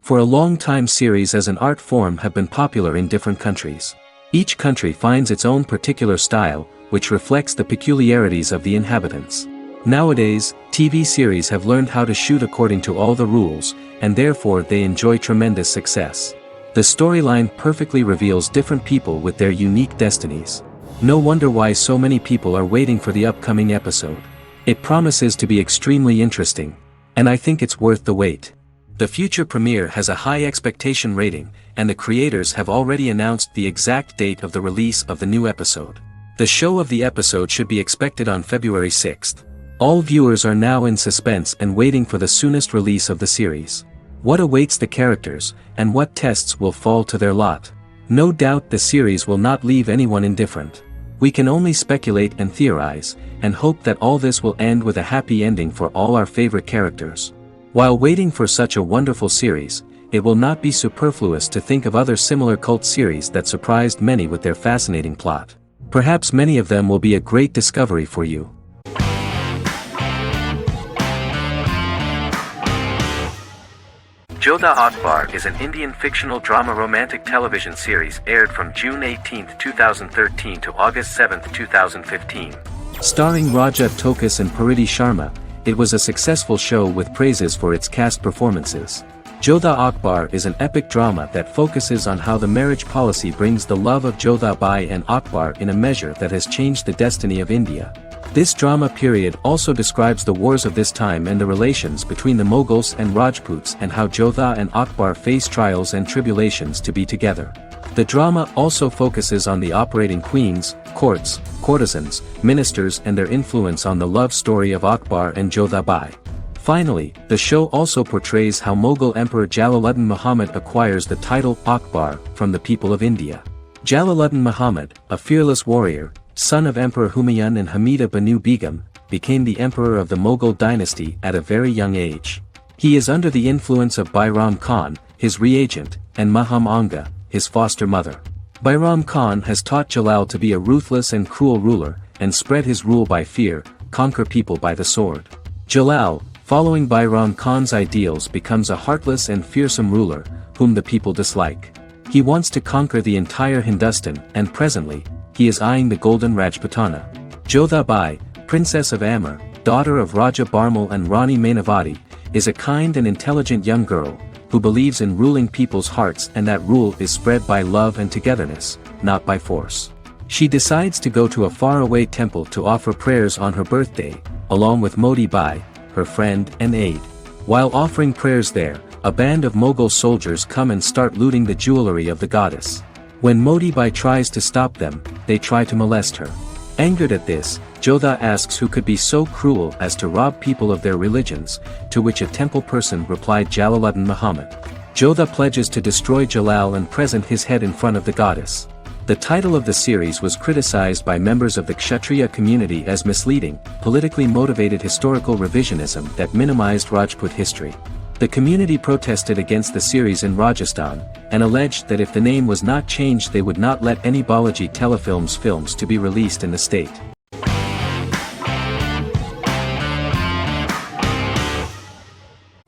For a long time series as an art form have been popular in different countries. Each country finds its own particular style, which reflects the peculiarities of the inhabitants. Nowadays, TV series have learned how to shoot according to all the rules, and therefore they enjoy tremendous success. The storyline perfectly reveals different people with their unique destinies. No wonder why so many people are waiting for the upcoming episode. It promises to be extremely interesting, and I think it's worth the wait. The future premiere has a high expectation rating, and the creators have already announced the exact date of the release of the new episode. The show of the episode should be expected on February 6th. All viewers are now in suspense and waiting for the soonest release of the series. What awaits the characters, and what tests will fall to their lot? No doubt the series will not leave anyone indifferent. We can only speculate and theorize, and hope that all this will end with a happy ending for all our favorite characters. While waiting for such a wonderful series, it will not be superfluous to think of other similar cult series that surprised many with their fascinating plot. Perhaps many of them will be a great discovery for you. Jodha Akbar is an Indian fictional drama romantic television series aired from June 18, 2013 to August 7, 2015. Starring Raja Tokas and Pariti Sharma, it was a successful show with praises for its cast performances. Jodha Akbar is an epic drama that focuses on how the marriage policy brings the love of Jodha Bai and Akbar in a measure that has changed the destiny of India. This drama period also describes the wars of this time and the relations between the Mughals and Rajputs and how Jodha and Akbar face trials and tribulations to be together. The drama also focuses on the operating queens, courts, courtesans, ministers and their influence on the love story of Akbar and Jodha Bai. Finally, the show also portrays how Mughal Emperor Jalaluddin Muhammad acquires the title Akbar from the people of India. Jalaluddin Muhammad, a fearless warrior, son of Emperor Humayun and Hamida Banu Begum, became the emperor of the Mughal dynasty at a very young age. He is under the influence of Bairam Khan, his reagent, and Maham Anga, his foster mother. Bairam Khan has taught Jalal to be a ruthless and cruel ruler, and spread his rule by fear, conquer people by the sword. Jalal, following Bairam Khan's ideals, becomes a heartless and fearsome ruler, whom the people dislike. He wants to conquer the entire Hindustan, and presently, he is eyeing the Golden Rajputana. Jodha Bai, Princess of Amber, daughter of Raja Barmal and Rani Mainavati, is a kind and intelligent young girl, who believes in ruling people's hearts and that rule is spread by love and togetherness, not by force. She decides to go to a faraway temple to offer prayers on her birthday, along with Modi Bai, her friend and aide. While offering prayers there, a band of Mughal soldiers come and start looting the jewelry of the goddess. When Modi Bai tries to stop them, they try to molest her. Angered at this, Jodha asks who could be so cruel as to rob people of their religions, to which a temple person replied Jalaluddin Muhammad. Jodha pledges to destroy Jalal and present his head in front of the goddess. The title of the series was criticized by members of the Kshatriya community as misleading, politically motivated historical revisionism that minimized Rajput history. The community protested against the series in Rajasthan, and alleged that if the name was not changed they would not let any Balaji Telefilms films to be released in the state.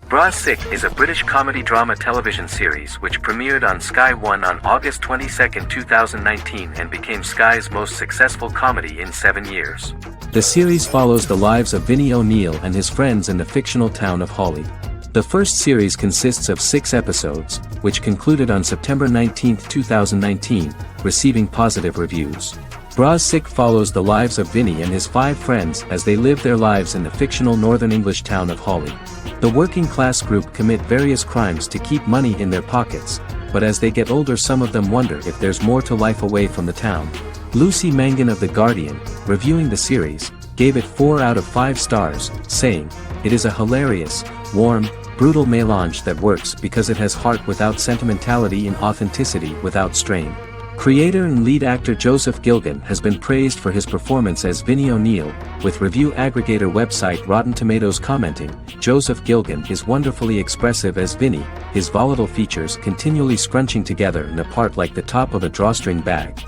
Bra Sikh is a British comedy drama television series which premiered on Sky One on August 22, 2019 and became Sky's most successful comedy in 7 years. The series follows the lives of Vinny O'Neill and his friends in the fictional town of Hawley. The first series consists of 6 episodes, which concluded on September 19, 2019, receiving positive reviews. Bra Sikh follows the lives of Vinny and his 5 friends as they live their lives in the fictional Northern English town of Hawley. The working class group commit various crimes to keep money in their pockets, but as they get older some of them wonder if there's more to life away from the town. Lucy Mangan of The Guardian, reviewing the series, gave it 4 out of 5 stars, saying, "It is a hilarious, warm, brutal melange that works because it has heart without sentimentality and authenticity without strain." Creator and lead actor Joseph Gilgan has been praised for his performance as Vinny O'Neill, with review aggregator website Rotten Tomatoes commenting, "Joseph Gilgan is wonderfully expressive as Vinny, his volatile features continually scrunching together and apart like the top of a drawstring bag."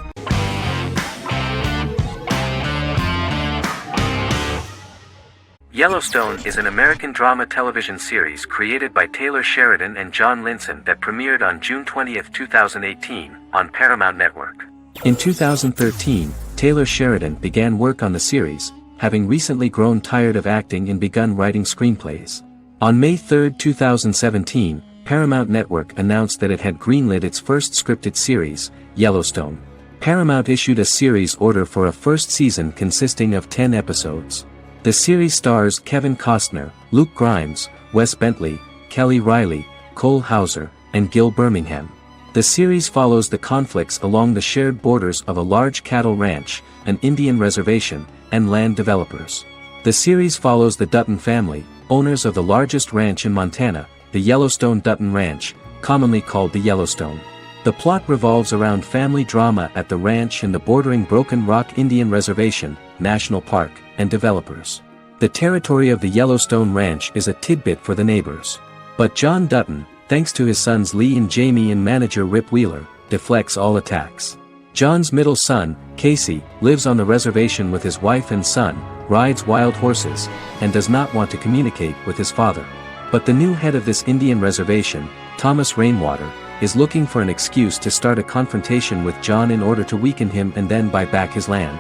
Yellowstone is an American drama television series created by Taylor Sheridan and John Linson that premiered on June 20, 2018, on Paramount Network. In 2013, Taylor Sheridan began work on the series, having recently grown tired of acting and begun writing screenplays. On May 3, 2017, Paramount Network announced that it had greenlit its first scripted series, Yellowstone. Paramount issued a series order for a first season consisting of 10 episodes. The series stars Kevin Costner, Luke Grimes, Wes Bentley, Kelly Riley, Cole Hauser, and Gil Birmingham. The series follows the conflicts along the shared borders of a large cattle ranch, an Indian reservation, and land developers. The series follows the Dutton family, owners of the largest ranch in Montana, the Yellowstone Dutton Ranch, commonly called the Yellowstone. The plot revolves around family drama at the ranch and the bordering Broken Rock Indian Reservation, National Park, and developers. The territory of the Yellowstone Ranch is a tidbit for the neighbors. But John Dutton, thanks to his sons Lee and Jamie and manager Rip Wheeler, deflects all attacks. John's middle son, Casey, lives on the reservation with his wife and son, rides wild horses, and does not want to communicate with his father. But the new head of this Indian reservation, Thomas Rainwater, is looking for an excuse to start a confrontation with John in order to weaken him and then buy back his land.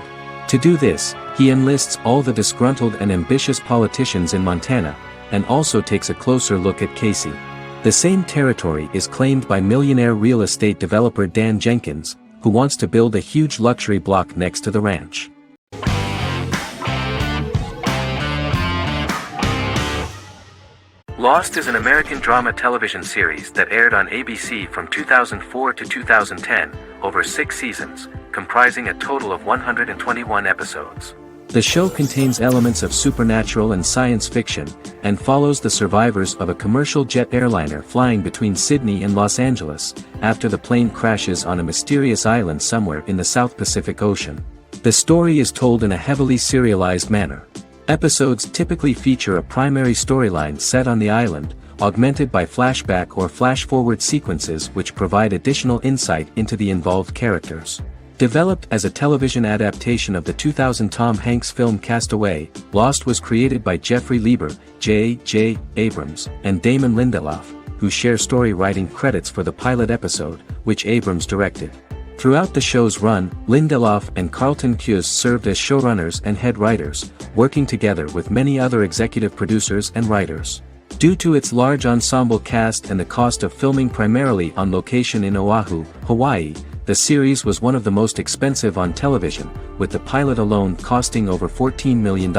To do this, he enlists all the disgruntled and ambitious politicians in Montana, and also takes a closer look at Casey. The same territory is claimed by millionaire real estate developer Dan Jenkins, who wants to build a huge luxury block next to the ranch. Lost is an American drama television series that aired on ABC from 2004 to 2010, over 6 seasons, comprising a total of 121 episodes. The show contains elements of supernatural and science fiction, and follows the survivors of a commercial jet airliner flying between Sydney and Los Angeles, after the plane crashes on a mysterious island somewhere in the South Pacific Ocean. The story is told in a heavily serialized manner. Episodes typically feature a primary storyline set on the island, augmented by flashback or flash-forward sequences which provide additional insight into the involved characters. Developed as a television adaptation of the 2000 Tom Hanks film Castaway, Lost was created by Jeffrey Lieber, J.J. Abrams, and Damon Lindelof, who share story writing credits for the pilot episode, which Abrams directed. Throughout the show's run, Lindelof and Carlton Cuse served as showrunners and head writers, working together with many other executive producers and writers. Due to its large ensemble cast and the cost of filming primarily on location in Oahu, Hawaii, the series was one of the most expensive on television, with the pilot alone costing over $14 million.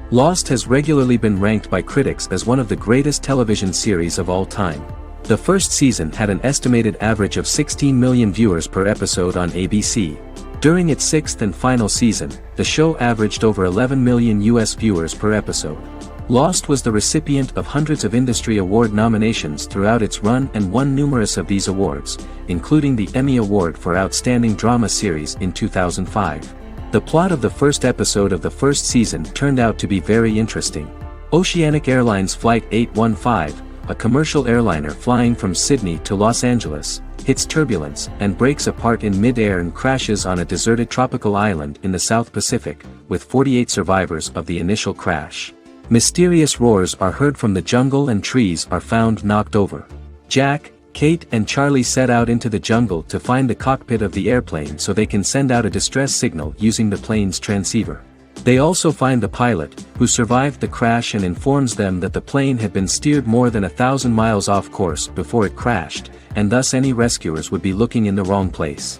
Lost has regularly been ranked by critics as one of the greatest television series of all time. The first season had an estimated average of 16 million viewers per episode on ABC. During its 6th and final season, the show averaged over 11 million US viewers per episode. Lost was the recipient of hundreds of industry award nominations throughout its run and won numerous of these awards, including the Emmy Award for Outstanding Drama Series in 2005. The plot of the first episode of the first season turned out to be very interesting. Oceanic Airlines Flight 815, a commercial airliner flying from Sydney to Los Angeles, hits turbulence and breaks apart in mid-air and crashes on a deserted tropical island in the South Pacific, with 48 survivors of the initial crash. Mysterious roars are heard from the jungle and trees are found knocked over. Jack, Kate and Charlie set out into the jungle to find the cockpit of the airplane so they can send out a distress signal using the plane's transceiver. They also find the pilot, who survived the crash and informs them that the plane had been steered more than 1,000 miles off course before it crashed, and thus any rescuers would be looking in the wrong place.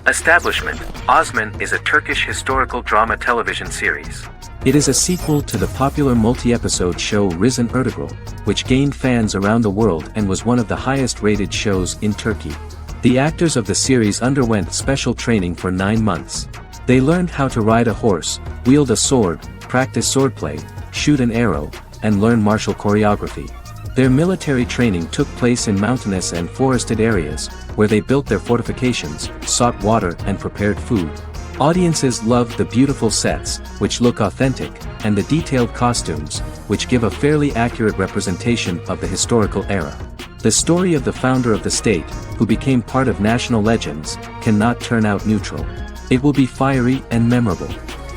Establishment: Osman is a Turkish historical drama television series. It is a sequel to the popular multi-episode show Risen Ertugrul, which gained fans around the world and was one of the highest-rated shows in Turkey. The actors of the series underwent special training for 9 months. They learned how to ride a horse, wield a sword, practice swordplay, shoot an arrow, and learn martial choreography. Their military training took place in mountainous and forested areas, where they built their fortifications, sought water and prepared food. Audiences loved the beautiful sets, which look authentic, and the detailed costumes, which give a fairly accurate representation of the historical era. The story of the founder of the state, who became part of national legends, cannot turn out neutral. It will be fiery and memorable.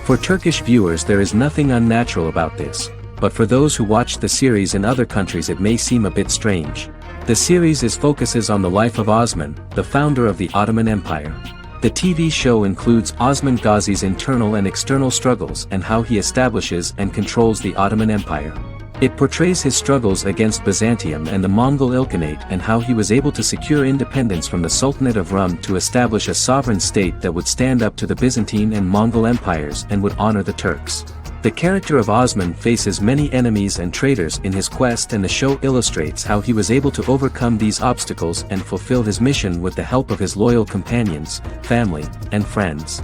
For Turkish viewers there is nothing unnatural about this, but for those who watched the series in other countries it may seem a bit strange. The series focuses on the life of Osman, the founder of the Ottoman Empire. The TV show includes Osman Ghazi's internal and external struggles and how he establishes and controls the Ottoman Empire. It portrays his struggles against Byzantium and the Mongol Ilkhanate and how he was able to secure independence from the Sultanate of Rum to establish a sovereign state that would stand up to the Byzantine and Mongol empires and would honor the Turks. The character of Osman faces many enemies and traitors in his quest, and the show illustrates how he was able to overcome these obstacles and fulfill his mission with the help of his loyal companions, family, and friends.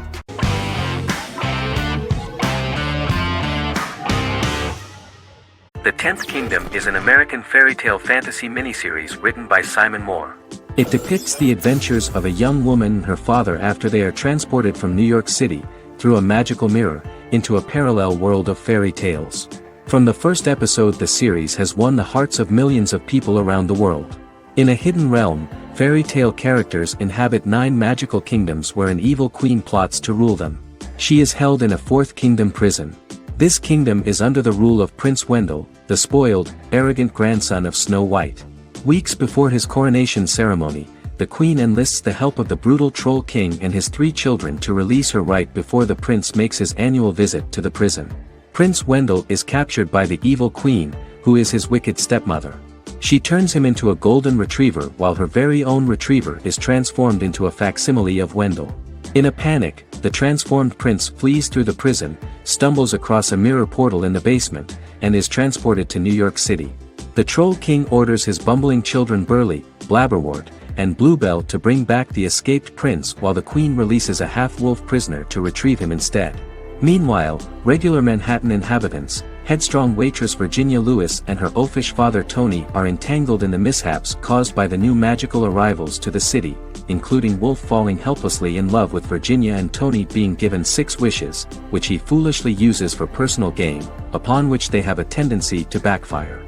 The Tenth Kingdom is an American fairy tale fantasy miniseries written by Simon Moore. It depicts the adventures of a young woman and her father after they are transported from New York City, through a magical mirror, into a parallel world of fairy tales. From the first episode the series has won the hearts of millions of people around the world. In a hidden realm, fairy tale characters inhabit 9 magical kingdoms where an evil queen plots to rule them. She is held in a 4th kingdom prison. This kingdom is under the rule of Prince Wendell, the spoiled, arrogant grandson of Snow White. Weeks before his coronation ceremony, the queen enlists the help of the brutal Troll King and his 3 children to release her right before the prince makes his annual visit to the prison. Prince Wendell is captured by the evil queen, who is his wicked stepmother. She turns him into a golden retriever while her very own retriever is transformed into a facsimile of Wendell. In a panic, the transformed prince flees through the prison, stumbles across a mirror portal in the basement, and is transported to New York City. The Troll King orders his bumbling children Burley, Blabberwort, and Bluebell to bring back the escaped prince while the queen releases a half-wolf prisoner to retrieve him instead. Meanwhile, regular Manhattan inhabitants, headstrong waitress Virginia Lewis and her oafish father Tony are entangled in the mishaps caused by the new magical arrivals to the city, including Wolf falling helplessly in love with Virginia and Tony being given 6 wishes, which he foolishly uses for personal gain, upon which they have a tendency to backfire.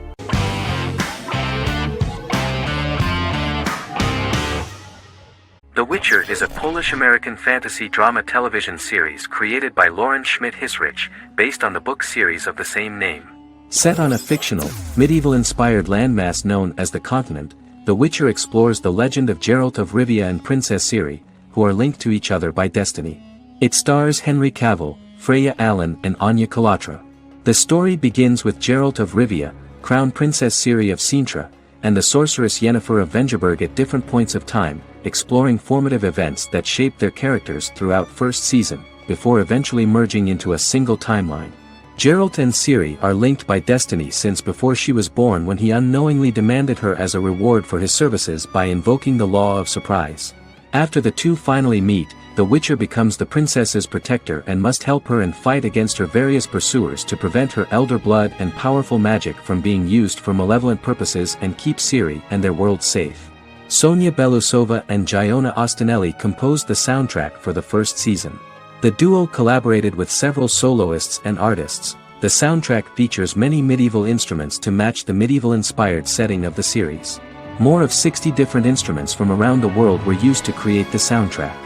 The Witcher is a Polish-American fantasy drama television series created by Lauren Schmidt-Hissrich, based on the book series of the same name. Set on a fictional, medieval-inspired landmass known as the Continent, The Witcher explores the legend of Geralt of Rivia and Princess Ciri, who are linked to each other by destiny. It stars Henry Cavill, Freya Allan and Anya Chalotra. The story begins with Geralt of Rivia, Crown Princess Ciri of Sintra, and the sorceress Yennefer of Vengerberg at different points of time, exploring formative events that shape their characters throughout first season, before eventually merging into a single timeline. Geralt and Ciri are linked by destiny since before she was born, when he unknowingly demanded her as a reward for his services by invoking the law of surprise. After the two finally meet, the Witcher becomes the princess's protector and must help her and fight against her various pursuers to prevent her elder blood and powerful magic from being used for malevolent purposes and keep Ciri and their world safe. Sonia Belousova and Giona Ostinelli composed the soundtrack for the first season. The duo collaborated with several soloists and artists. The soundtrack features many medieval instruments to match the medieval-inspired setting of the series. More of 60 different instruments from around the world were used to create the soundtrack.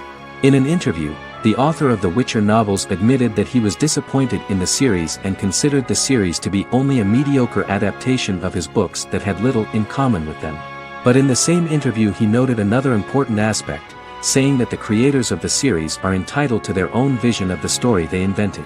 In an interview, the author of the Witcher novels admitted that he was disappointed in the series and considered the series to be only a mediocre adaptation of his books that had little in common with them. But in the same interview he noted another important aspect, saying that the creators of the series are entitled to their own vision of the story they invented.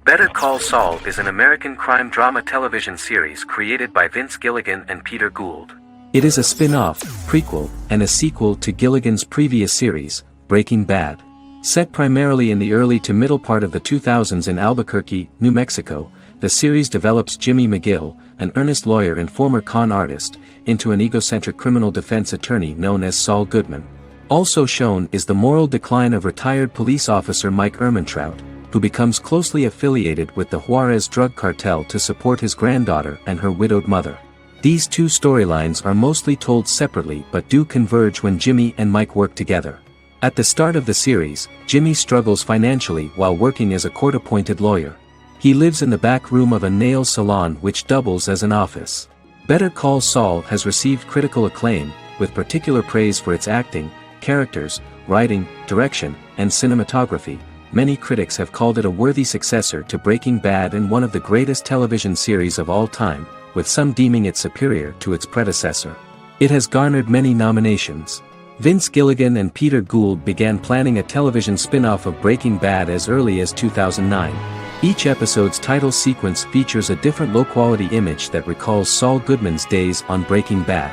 Better Call Saul is an American crime drama television series created by Vince Gilligan and Peter Gould. It is a spin-off, prequel, and a sequel to Gilligan's previous series, Breaking Bad. Set primarily in the early to middle part of the 2000s in Albuquerque, New Mexico, the series develops Jimmy McGill, an earnest lawyer and former con artist, into an egocentric criminal defense attorney known as Saul Goodman. Also shown is the moral decline of retired police officer Mike Ehrmantraut, who becomes closely affiliated with the Juarez drug cartel to support his granddaughter and her widowed mother. These two storylines are mostly told separately but do converge when Jimmy and Mike work together. At the start of the series, Jimmy struggles financially while working as a court-appointed lawyer. He lives in the back room of a nail salon which doubles as an office. Better Call Saul has received critical acclaim, with particular praise for its acting, characters, writing, direction, and cinematography. Many critics have called it a worthy successor to Breaking Bad and one of the greatest television series of all time, with some deeming it superior to its predecessor. It has garnered many nominations. Vince Gilligan and Peter Gould began planning a television spin-off of Breaking Bad as early as 2009. Each episode's title sequence features a different low-quality image that recalls Saul Goodman's days on Breaking Bad.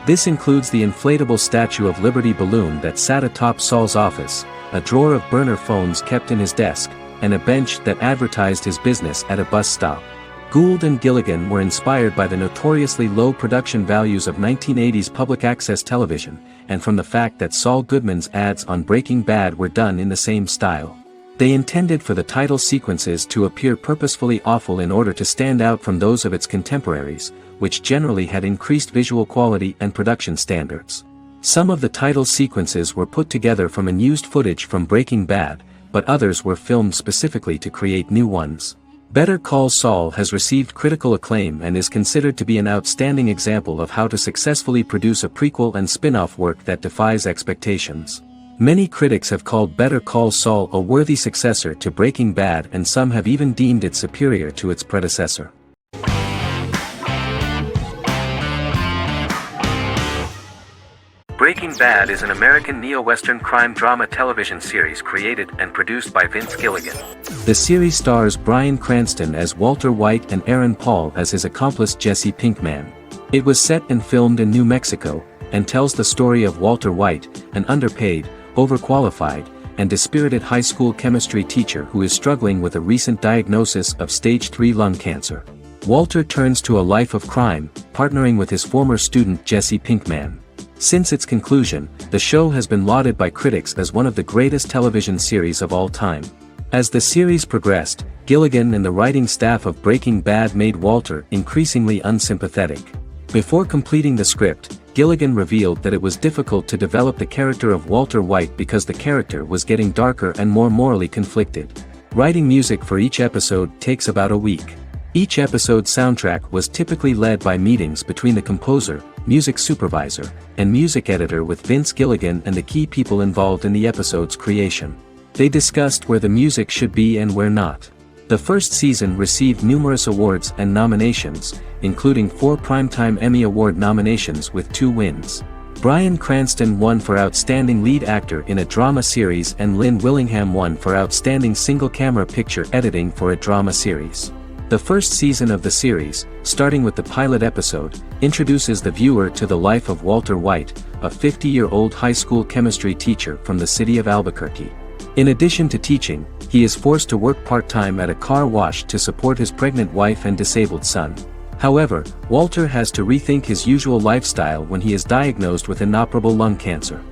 This includes the inflatable Statue of Liberty balloon that sat atop Saul's office, a drawer of burner phones kept in his desk, and a bench that advertised his business at a bus stop. Gould and Gilligan were inspired by the notoriously low production values of 1980s public access television, and from the fact that Saul Goodman's ads on Breaking Bad were done in the same style. They intended for the title sequences to appear purposefully awful in order to stand out from those of its contemporaries, which generally had increased visual quality and production standards. Some of the title sequences were put together from unused footage from Breaking Bad, but others were filmed specifically to create new ones. Better Call Saul has received critical acclaim and is considered to be an outstanding example of how to successfully produce a prequel and spin-off work that defies expectations. Many critics have called Better Call Saul a worthy successor to Breaking Bad, and some have even deemed it superior to its predecessor. Breaking Bad is an American neo-Western crime drama television series created and produced by Vince Gilligan. The series stars Bryan Cranston as Walter White and Aaron Paul as his accomplice Jesse Pinkman. It was set and filmed in New Mexico, and tells the story of Walter White, an underpaid, overqualified, and dispirited high school chemistry teacher who is struggling with a recent diagnosis of stage 3 lung cancer. Walter turns to a life of crime, partnering with his former student Jesse Pinkman. Since its conclusion, the show has been lauded by critics as one of the greatest television series of all time. As the series progressed, Gilligan and the writing staff of Breaking Bad made Walter increasingly unsympathetic. Before completing the script, Gilligan revealed that it was difficult to develop the character of Walter White because the character was getting darker and more morally conflicted. Writing music for each episode takes about a week. Each episode's soundtrack was typically led by meetings between the composer, music supervisor, and music editor with Vince Gilligan and the key people involved in the episode's creation. They discussed where the music should be and where not. The first season received numerous awards and nominations, including 4 Primetime Emmy Award nominations with 2 wins. Bryan Cranston won for Outstanding Lead Actor in a Drama Series, and Lynn Willingham won for Outstanding Single-Camera Picture Editing for a Drama Series. The first season of the series, starting with the pilot episode, introduces the viewer to the life of Walter White, a 50-year-old high school chemistry teacher from the city of Albuquerque. In addition to teaching, he is forced to work part-time at a car wash to support his pregnant wife and disabled son. However, Walter has to rethink his usual lifestyle when he is diagnosed with inoperable lung cancer.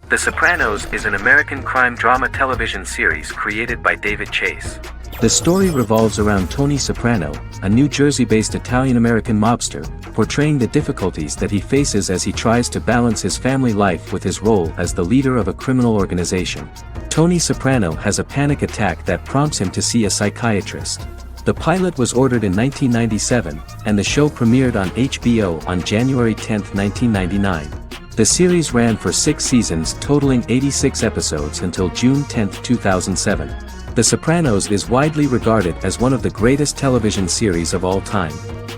The Sopranos is an American crime drama television series created by David Chase. The story revolves around Tony Soprano, a New Jersey-based Italian-American mobster, portraying the difficulties that he faces as he tries to balance his family life with his role as the leader of a criminal organization. Tony Soprano has a panic attack that prompts him to see a psychiatrist. The pilot was ordered in 1997, and the show premiered on HBO on January 10, 1999. The series ran for 6 seasons totaling 86 episodes until June 10, 2007. The Sopranos is widely regarded as one of the greatest television series of all time.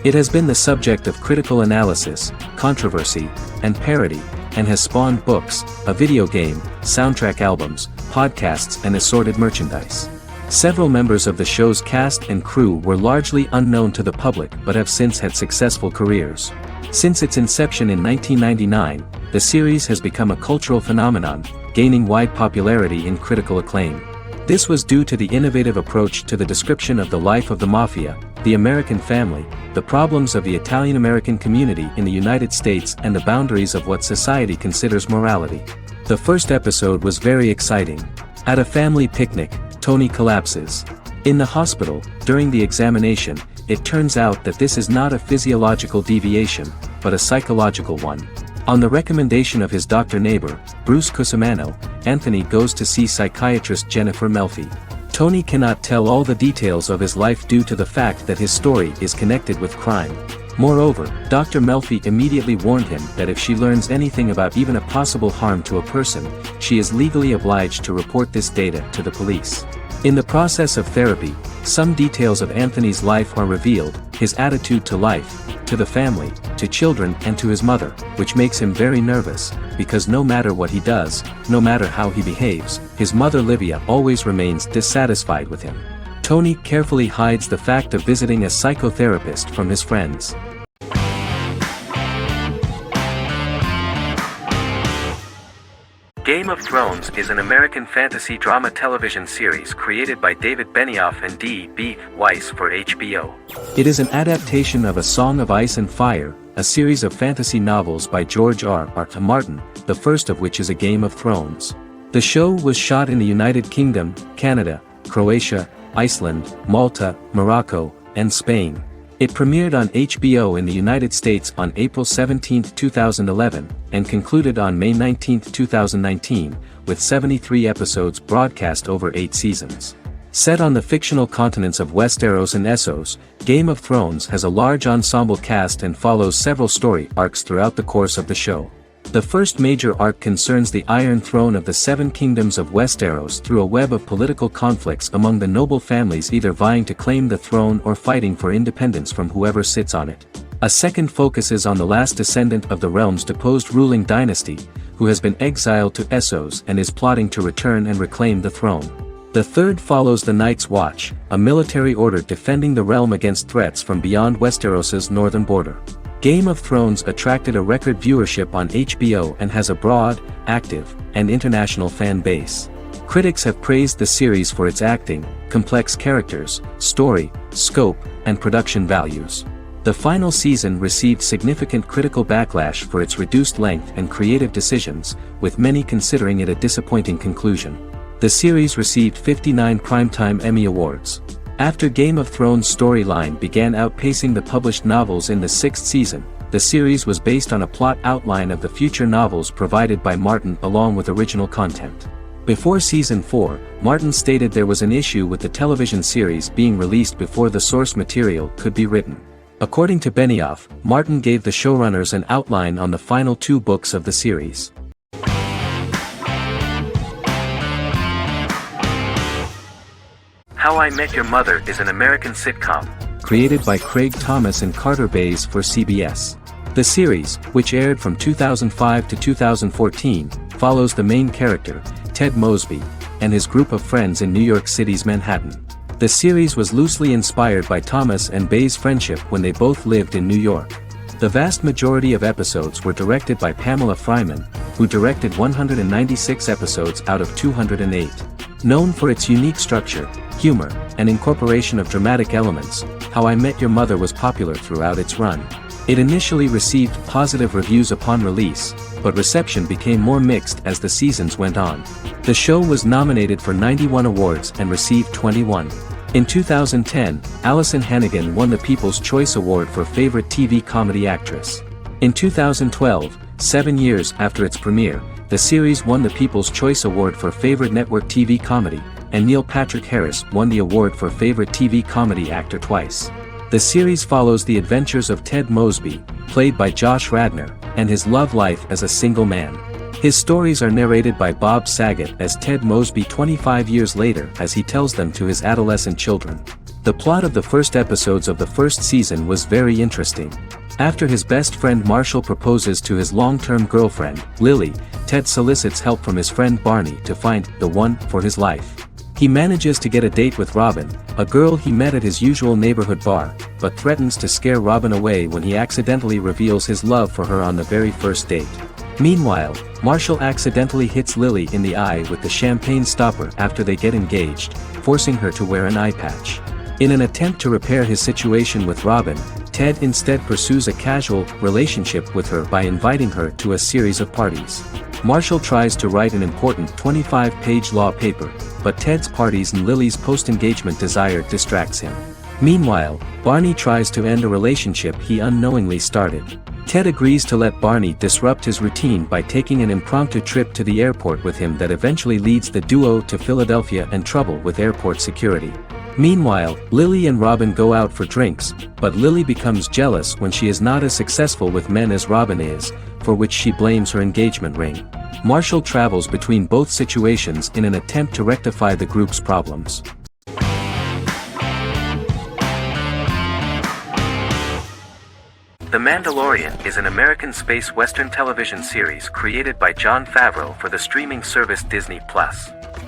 It has been the subject of critical analysis, controversy, and parody, and has spawned books, a video game, soundtrack albums, podcasts, and assorted merchandise. Several members of the show's cast and crew were largely unknown to the public but have since had successful careers. Since its inception in 1999, the series has become a cultural phenomenon, gaining wide popularity and critical acclaim. This was due to the innovative approach to the description of the life of the mafia, the American family, the problems of the Italian-American community in the United States, and the boundaries of what society considers morality. The first episode was very exciting. At a family picnic, Tony collapses. In the hospital, during the examination, it turns out that this is not a physiological deviation, but a psychological one. On the recommendation of his doctor neighbor, Bruce Cusimano, Anthony goes to see psychiatrist Jennifer Melfi. Tony cannot tell all the details of his life due to the fact that his story is connected with crime. Moreover, Dr. Melfi immediately warned him that if she learns anything about even a possible harm to a person, she is legally obliged to report this data to the police. In the process of therapy, some details of Anthony's life are revealed, his attitude to life, to the family, to children and to his mother, which makes him very nervous, because no matter what he does, no matter how he behaves, his mother Livia always remains dissatisfied with him. Tony carefully hides the fact of visiting a psychotherapist from his friends. Game of Thrones is an American fantasy drama television series created by David Benioff and D.B. Weiss for HBO. It is an adaptation of A Song of Ice and Fire, a series of fantasy novels by George R.R. Martin, the first of which is A Game of Thrones. The show was shot in the United Kingdom, Canada, Croatia, Iceland, Malta, Morocco, and Spain. It premiered on HBO in the United States on April 17, 2011, and concluded on May 19, 2019, with 73 episodes broadcast over 8 seasons. Set on the fictional continents of Westeros and Essos, Game of Thrones has a large ensemble cast and follows several story arcs throughout the course of the show. The first major arc concerns the Iron Throne of the Seven Kingdoms of Westeros through a web of political conflicts among the noble families either vying to claim the throne or fighting for independence from whoever sits on it. A second focuses on the last descendant of the realm's deposed ruling dynasty, who has been exiled to Essos and is plotting to return and reclaim the throne. The third follows the Night's Watch, a military order defending the realm against threats from beyond Westeros's northern border. Game of Thrones attracted a record viewership on HBO and has a broad, active, and international fan base. Critics have praised the series for its acting, complex characters, story, scope, and production values. The final season received significant critical backlash for its reduced length and creative decisions, with many considering it a disappointing conclusion. The series received 59 Primetime Emmy Awards. After Game of Thrones' storyline began outpacing the published novels in the 6th season, the series was based on a plot outline of the future novels provided by Martin along with original content. Before Season 4, Martin stated there was an issue with the television series being released before the source material could be written. According to Benioff, Martin gave the showrunners an outline on the final 2 books of the series. How I Met Your Mother is an American sitcom. Created by Craig Thomas and Carter Bays for CBS. The series, which aired from 2005 to 2014, follows the main character, Ted Mosby, and his group of friends in New York City's Manhattan. The series was loosely inspired by Thomas and Bays' friendship when they both lived in New York. The vast majority of episodes were directed by Pamela Fryman, who directed 196 episodes out of 208. Known for its unique structure, humor, and incorporation of dramatic elements, How I Met Your Mother was popular throughout its run. It initially received positive reviews upon release, but reception became more mixed as the seasons went on. The show was nominated for 91 awards and received 21. In 2010, Allison Hannigan won the People's Choice Award for Favorite TV Comedy Actress. In 2012, 7 years after its premiere, the series won the People's Choice Award for Favorite Network TV Comedy, and Neil Patrick Harris won the award for Favorite TV Comedy Actor twice. The series follows the adventures of Ted Mosby, played by Josh Radnor, and his love life as a single man. His stories are narrated by Bob Saget as Ted Mosby 25 years later as he tells them to his adolescent children. The plot of the first episodes of the first season was very interesting. After his best friend Marshall proposes to his long-term girlfriend, Lily, Ted solicits help from his friend Barney to find the one for his life. He manages to get a date with Robin, a girl he met at his usual neighborhood bar, but threatens to scare Robin away when he accidentally reveals his love for her on the very first date. Meanwhile, Marshall accidentally hits Lily in the eye with the champagne stopper after they get engaged, forcing her to wear an eye patch. In an attempt to repair his situation with Robin, Ted instead pursues a casual relationship with her by inviting her to a series of parties. Marshall tries to write an important 25-page law paper, but Ted's parties and Lily's post-engagement desire distracts him. Meanwhile, Barney tries to end a relationship he unknowingly started. Ted agrees to let Barney disrupt his routine by taking an impromptu trip to the airport with him that eventually leads the duo to Philadelphia and trouble with airport security. Meanwhile, Lily and Robin go out for drinks, but Lily becomes jealous when she is not as successful with men as Robin is, for which she blames her engagement ring. Marshall travels between both situations in an attempt to rectify the group's problems. The Mandalorian is an American space western television series created by Jon Favreau for the streaming service Disney+.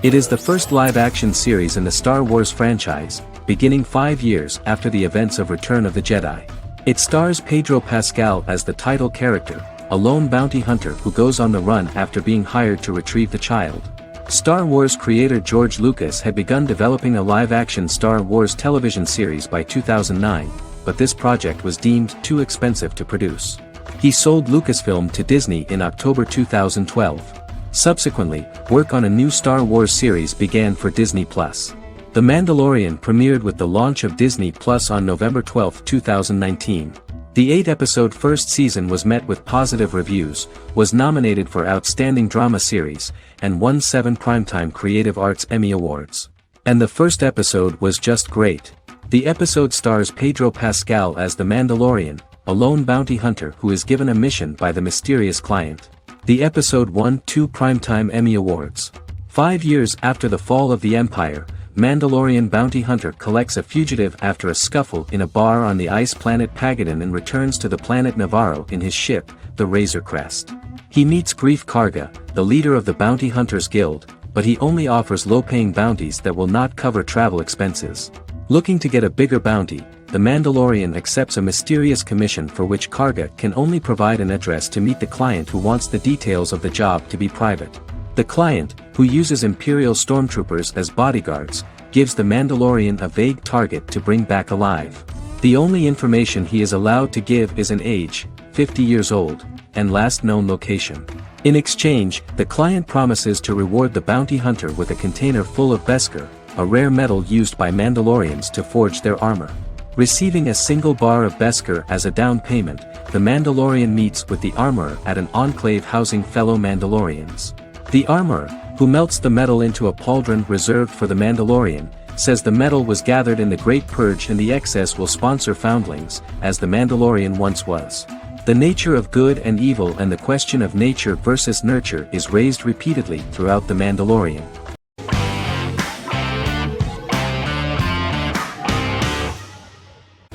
It is the first live-action series in the Star Wars franchise, beginning 5 years after the events of Return of the Jedi. It stars Pedro Pascal as the title character, a lone bounty hunter who goes on the run after being hired to retrieve the child. Star Wars creator George Lucas had begun developing a live-action Star Wars television series by 2009, but this project was deemed too expensive to produce. He sold Lucasfilm to Disney in October 2012. Subsequently, work on a new Star Wars series began for Disney+. The Mandalorian premiered with the launch of Disney+ on November 12, 2019. The 8-episode first season was met with positive reviews, was nominated for Outstanding Drama Series, and won 7 Primetime Creative Arts Emmy Awards. And the first episode was just great. The episode stars Pedro Pascal as the Mandalorian, a lone bounty hunter who is given a mission by the mysterious client. The episode won 2 Primetime Emmy Awards. 5 years after the fall of the Empire, Mandalorian bounty hunter collects a fugitive after a scuffle in a bar on the ice planet Pagadan and returns to the planet Navarro in his ship, the Razor Crest. He meets Grief Karga, the leader of the Bounty Hunters Guild, but he only offers low-paying bounties that will not cover travel expenses. Looking to get a bigger bounty, the Mandalorian accepts a mysterious commission for which Karga can only provide an address to meet the client who wants the details of the job to be private. The client, who uses Imperial stormtroopers as bodyguards, gives the Mandalorian a vague target to bring back alive. The only information he is allowed to give is an age, 50 years old, and last known location. In exchange, the client promises to reward the bounty hunter with a container full of Beskar, a rare metal used by Mandalorians to forge their armor. Receiving a single bar of Beskar as a down payment, the Mandalorian meets with the armorer at an enclave housing fellow Mandalorians. The armorer, who melts the metal into a pauldron reserved for the Mandalorian, says the metal was gathered in the Great Purge and the excess will sponsor foundlings, as the Mandalorian once was. The nature of good and evil and the question of nature versus nurture is raised repeatedly throughout The Mandalorian.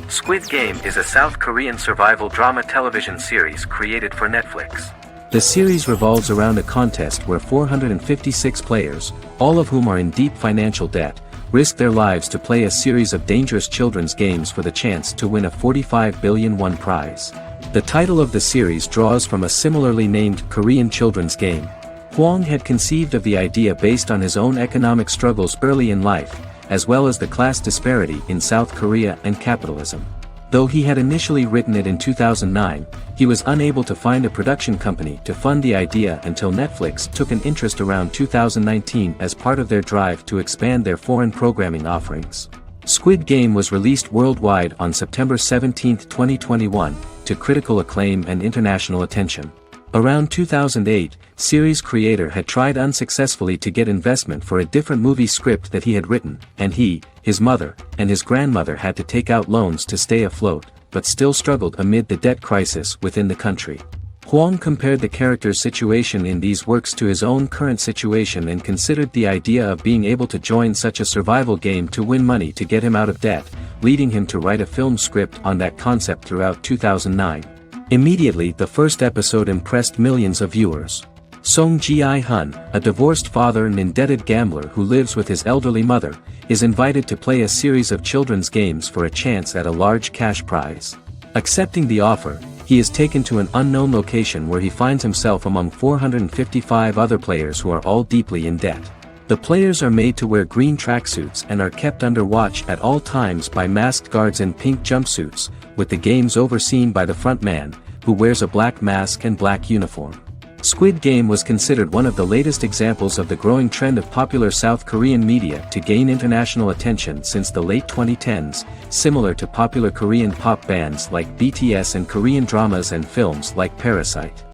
Squid Game is a South Korean survival drama television series created for Netflix. The series revolves around a contest where 456 players, all of whom are in deep financial debt, risk their lives to play a series of dangerous children's games for the chance to win a 45 billion won prize. The title of the series draws from a similarly named Korean children's game. Hwang had conceived of the idea based on his own economic struggles early in life, as well as the class disparity in South Korea and capitalism. Though he had initially written it in 2009, he was unable to find a production company to fund the idea until Netflix took an interest around 2019 as part of their drive to expand their foreign programming offerings. Squid Game was released worldwide on September 17, 2021, to critical acclaim and international attention. Around 2008, series creator had tried unsuccessfully to get investment for a different movie script that he had written, and he, his mother, and his grandmother had to take out loans to stay afloat, but still struggled amid the debt crisis within the country. Hwang compared the character's situation in these works to his own current situation and considered the idea of being able to join such a survival game to win money to get him out of debt, leading him to write a film script on that concept throughout 2009. Immediately the first episode impressed millions of viewers. Song Ji-hun, a divorced father and indebted gambler who lives with his elderly mother, is invited to play a series of children's games for a chance at a large cash prize. Accepting the offer, he is taken to an unknown location where he finds himself among 455 other players who are all deeply in debt. The players are made to wear green tracksuits and are kept under watch at all times by masked guards in pink jumpsuits, with the games overseen by the front man, who wears a black mask and black uniform. Squid Game was considered one of the latest examples of the growing trend of popular South Korean media to gain international attention since the late 2010s, similar to popular Korean pop bands like BTS and Korean dramas and films like Parasite.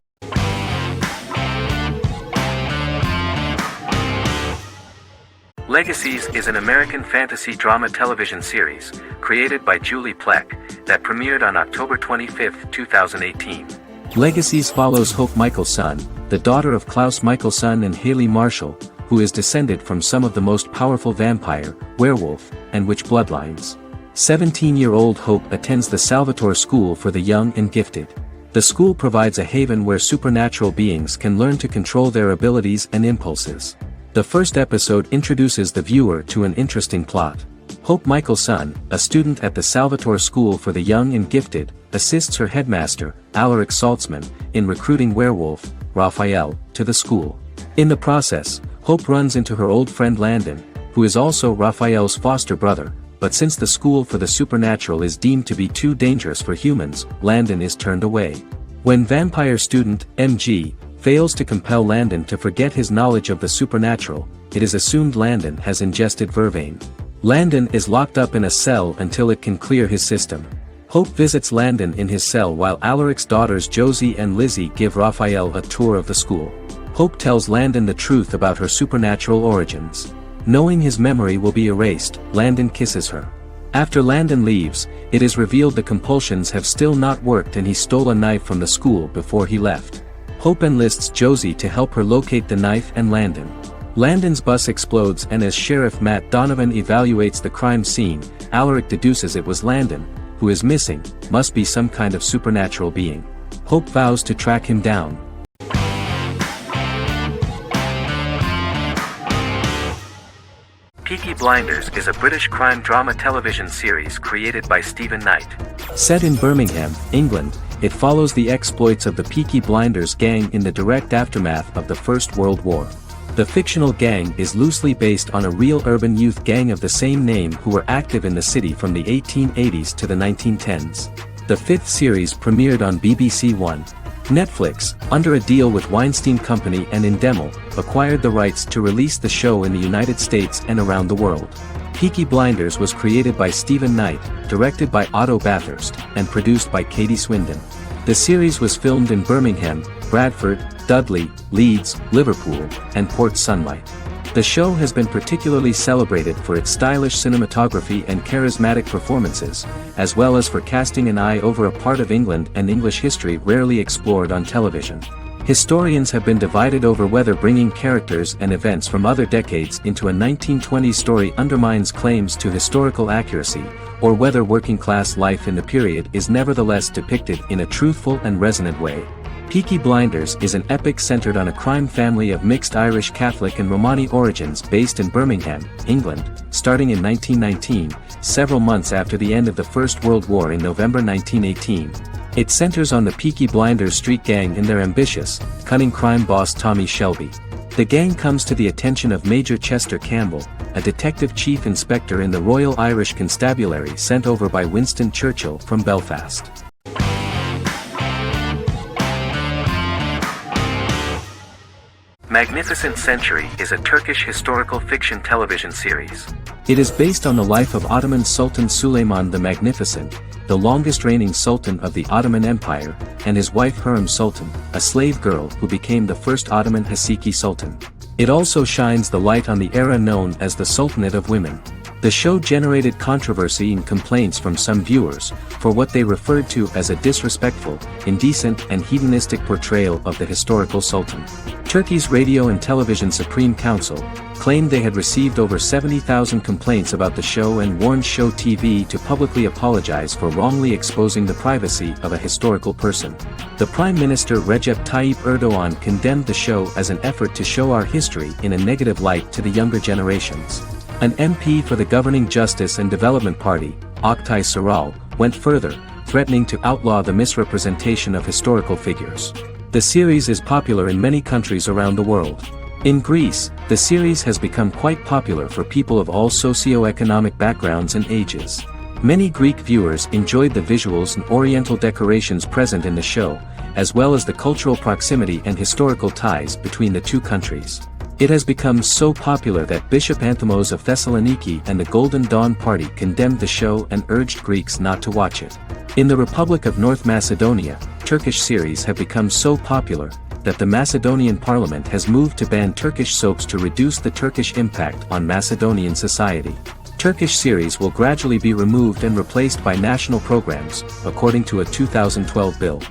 Legacies is an American fantasy drama television series, created by Julie Plec, that premiered on October 25, 2018. Legacies follows Hope Michelson, the daughter of Klaus Michelson and Haley Marshall, who is descended from some of the most powerful vampire, werewolf, and witch bloodlines. 17-year-old Hope attends the Salvatore School for the Young and Gifted. The school provides a haven where supernatural beings can learn to control their abilities and impulses. The first episode introduces the viewer to an interesting plot. Hope Michelson, a student at the Salvatore School for the Young and Gifted, assists her headmaster, Alaric Saltzman, in recruiting werewolf, Raphael, to the school. In the process, Hope runs into her old friend Landon, who is also Raphael's foster brother, but since the school for the supernatural is deemed to be too dangerous for humans, Landon is turned away. When vampire student, MG, fails to compel Landon to forget his knowledge of the supernatural, it is assumed Landon has ingested vervain. Landon is locked up in a cell until it can clear his system. Hope visits Landon in his cell while Alaric's daughters Josie and Lizzie give Raphael a tour of the school. Hope tells Landon the truth about her supernatural origins. Knowing his memory will be erased, Landon kisses her. After Landon leaves, it is revealed the compulsions have still not worked and he stole a knife from the school before he left. Hope enlists Josie to help her locate the knife and Landon. Landon's bus explodes and as Sheriff Matt Donovan evaluates the crime scene, Alaric deduces it was Landon, who is missing, must be some kind of supernatural being. Hope vows to track him down. Peaky Blinders is a British crime drama television series created by Stephen Knight. Set in Birmingham, England, it follows the exploits of the Peaky Blinders gang in the direct aftermath of the First World War. The fictional gang is loosely based on a real urban youth gang of the same name who were active in the city from the 1880s to the 1910s. The fifth series premiered on BBC One. Netflix, under a deal with Weinstein Company and Endemol, acquired the rights to release the show in the United States and around the world. Peaky Blinders was created by Stephen Knight, directed by Otto Bathurst, and produced by Katie Swindon. The series was filmed in Birmingham, Bradford, Dudley, Leeds, Liverpool, and Port Sunlight. The show has been particularly celebrated for its stylish cinematography and charismatic performances, as well as for casting an eye over a part of England and English history rarely explored on television. Historians have been divided over whether bringing characters and events from other decades into a 1920s story undermines claims to historical accuracy, or whether working-class life in the period is nevertheless depicted in a truthful and resonant way. Peaky Blinders is an epic centered on a crime family of mixed Irish Catholic and Romani origins based in Birmingham, England, starting in 1919, several months after the end of the First World War in November 1918. It centers on the Peaky Blinders street gang and their ambitious, cunning crime boss Tommy Shelby. The gang comes to the attention of Major Chester Campbell, a detective chief inspector in the Royal Irish Constabulary sent over by Winston Churchill from Belfast. Magnificent Century is a Turkish historical fiction television series. It is based on the life of Ottoman Sultan Süleyman the Magnificent, the longest reigning sultan of the Ottoman Empire, and his wife Hürrem Sultan, a slave girl who became the first Ottoman Haseki Sultan. It also shines the light on the era known as the Sultanate of Women. The show generated controversy and complaints from some viewers, for what they referred to as a disrespectful, indecent and hedonistic portrayal of the historical sultan. Turkey's Radio and Television Supreme Council claimed they had received over 70,000 complaints about the show and warned Show TV to publicly apologize for wrongly exposing the privacy of a historical person. The Prime Minister Recep Tayyip Erdogan condemned the show as an effort to show our history in a negative light to the younger generations. An MP for the governing Justice and Development Party, Oktay Saral, went further, threatening to outlaw the misrepresentation of historical figures. The series is popular in many countries around the world. In Greece, the series has become quite popular for people of all socio-economic backgrounds and ages. Many Greek viewers enjoyed the visuals and oriental decorations present in the show, as well as the cultural proximity and historical ties between the two countries. It has become so popular that Bishop Anthemos of Thessaloniki and the Golden Dawn Party condemned the show and urged Greeks not to watch it. In the Republic of North Macedonia, Turkish series have become so popular that the Macedonian parliament has moved to ban Turkish soaps to reduce the Turkish impact on Macedonian society. Turkish series will gradually be removed and replaced by national programs, according to a 2012 bill.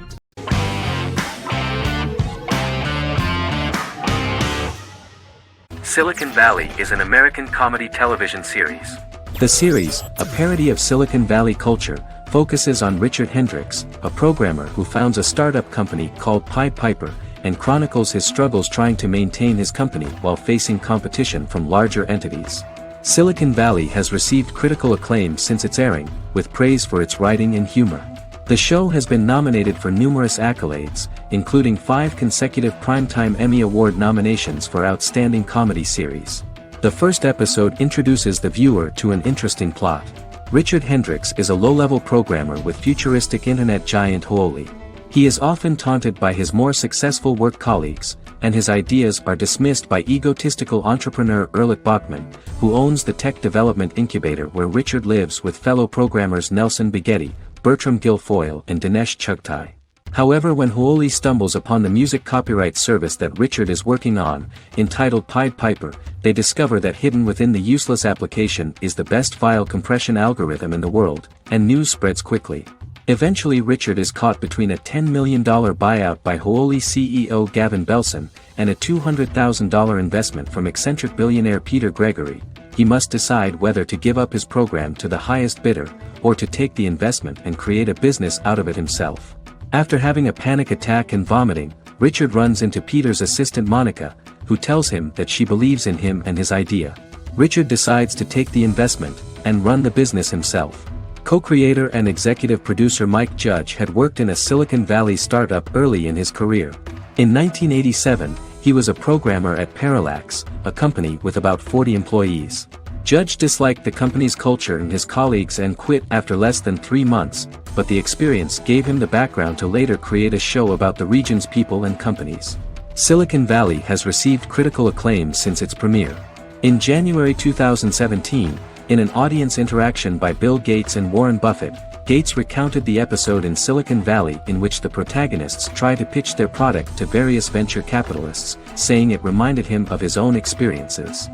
Silicon Valley is an American comedy television series. The series, a parody of Silicon Valley culture, focuses on Richard Hendricks, a programmer who founds a startup company called Pied Piper, and chronicles his struggles trying to maintain his company while facing competition from larger entities. Silicon Valley has received critical acclaim since its airing, with praise for its writing and humor. The show has been nominated for numerous accolades, including 5 consecutive Primetime Emmy Award nominations for Outstanding Comedy Series. The first episode introduces the viewer to an interesting plot. Richard Hendricks is a low-level programmer with futuristic internet giant Huoli. He is often taunted by his more successful work colleagues, and his ideas are dismissed by egotistical entrepreneur Erlich Bachman, who owns the tech development incubator where Richard lives with fellow programmers Nelson Bigetti, Bertram Guilfoyle and Dinesh Chugtai. However, when Huoli stumbles upon the music copyright service that Richard is working on, entitled Pied Piper, they discover that hidden within the useless application is the best file compression algorithm in the world, and news spreads quickly. Eventually Richard is caught between a $10 million buyout by Huoli CEO Gavin Belson, and a $200,000 investment from eccentric billionaire Peter Gregory. He must decide whether to give up his program to the highest bidder, or to take the investment and create a business out of it himself. After having a panic attack and vomiting, Richard runs into Peter's assistant Monica, who tells him that she believes in him and his idea. Richard decides to take the investment, and run the business himself. Co-creator and executive producer Mike Judge had worked in a Silicon Valley startup early in his career. In 1987, he was a programmer at Parallax, a company with about 40 employees. Judge disliked the company's culture and his colleagues and quit after less than 3 months, but the experience gave him the background to later create a show about the region's people and companies. Silicon Valley has received critical acclaim since its premiere. In January 2017, in an audience interaction by Bill Gates and Warren Buffett, Gates recounted the episode in Silicon Valley in which the protagonists try to pitch their product to various venture capitalists, saying it reminded him of his own experiences.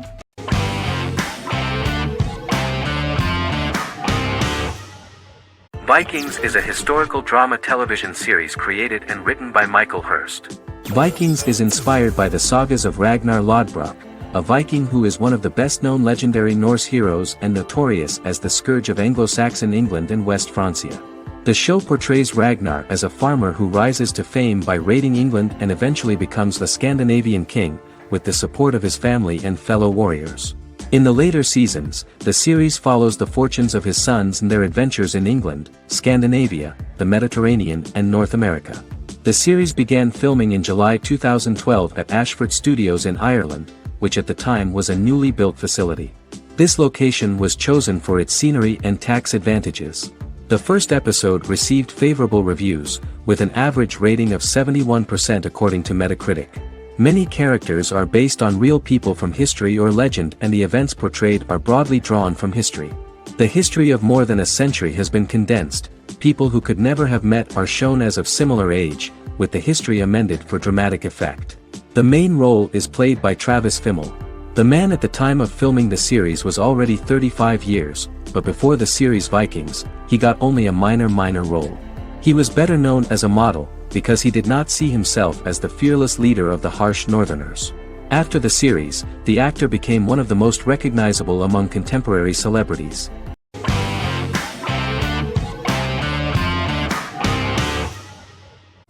Vikings is a historical drama television series created and written by Michael Hurst. Vikings is inspired by the sagas of Ragnar Lodbrok, a Viking who is one of the best-known legendary Norse heroes and notorious as the scourge of Anglo-Saxon England and West Francia. The show portrays Ragnar as a farmer who rises to fame by raiding England and eventually becomes the Scandinavian king, with the support of his family and fellow warriors. In the later seasons, the series follows the fortunes of his sons and their adventures in England, Scandinavia, the Mediterranean and North America. The series began filming in July 2012 at Ashford Studios in Ireland, which at the time was a newly built facility. This location was chosen for its scenery and tax advantages. The first episode received favorable reviews, with an average rating of 71% according to Metacritic. Many characters are based on real people from history or legend, and the events portrayed are broadly drawn from history. The history of more than a century has been condensed. People who could never have met are shown as of similar age, with the history amended for dramatic effect. The main role is played by Travis Fimmel. The man at the time of filming the series was already 35 years, but before the series Vikings, he got only a minor role. He was better known as a model, because he did not see himself as the fearless leader of the harsh Northerners. After the series, the actor became one of the most recognizable among contemporary celebrities.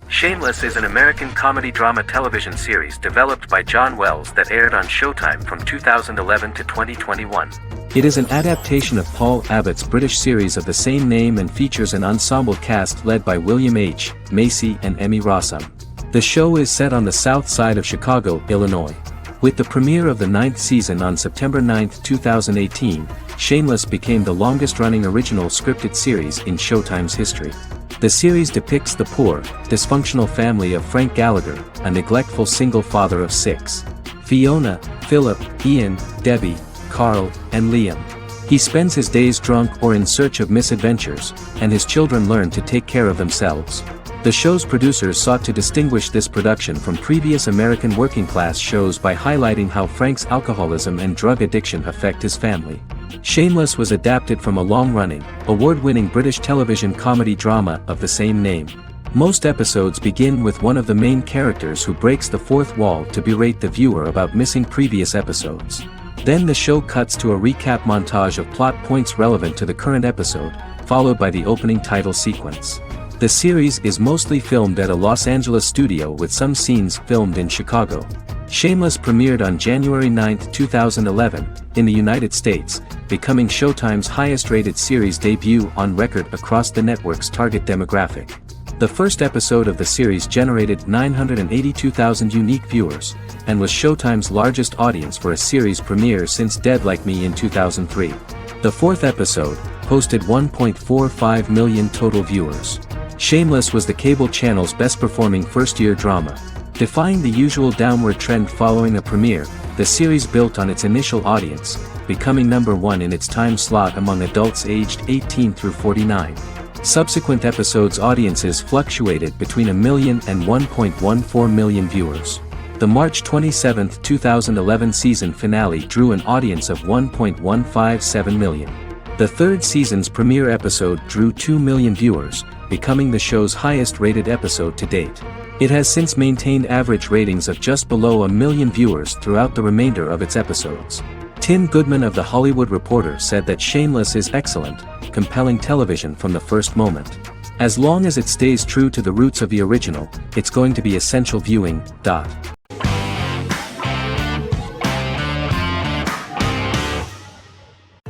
Shameless is an American comedy drama television series developed by John Wells that aired on Showtime from 2011 to 2021. It is an adaptation of Paul Abbott's British series of the same name and features an ensemble cast led by William H. Macy and Emmy Rossum. The show is set on the south side of Chicago, Illinois. With the premiere of the 9th season on September 9, 2018, Shameless became the longest-running original scripted series in Showtime's history. The series depicts the poor, dysfunctional family of Frank Gallagher, a neglectful single father of 6. Fiona, Philip, Ian, Debbie, Carl, and Liam. He spends his days drunk or in search of misadventures, and his children learn to take care of themselves. The show's producers sought to distinguish this production from previous American working-class shows by highlighting how Frank's alcoholism and drug addiction affect his family. Shameless was adapted from a long-running, award-winning British television comedy drama of the same name. Most episodes begin with one of the main characters who breaks the fourth wall to berate the viewer about missing previous episodes. Then the show cuts to a recap montage of plot points relevant to the current episode, followed by the opening title sequence. The series is mostly filmed at a Los Angeles studio with some scenes filmed in Chicago. Shameless premiered on January 9, 2011, in the United States, becoming Showtime's highest-rated series debut on record across the network's target demographic. The first episode of the series generated 982,000 unique viewers, and was Showtime's largest audience for a series premiere since Dead Like Me in 2003. The fourth episode posted 1.45 million total viewers. Shameless was the cable channel's best-performing first-year drama. Defying the usual downward trend following a premiere, the series built on its initial audience, becoming number 1 in its time slot among adults aged 18 through 49. Subsequent episodes' audiences fluctuated between 1 million and 1.14 million viewers. The March 27, 2011 season finale drew an audience of 1.157 million. The third season's premiere episode drew 2 million viewers, becoming the show's highest-rated episode to date. It has since maintained average ratings of just below 1 million viewers throughout the remainder of its episodes. Tim Goodman of The Hollywood Reporter said that Shameless is excellent, compelling television from the first moment. As long as it stays true to the roots of the original, it's going to be essential viewing.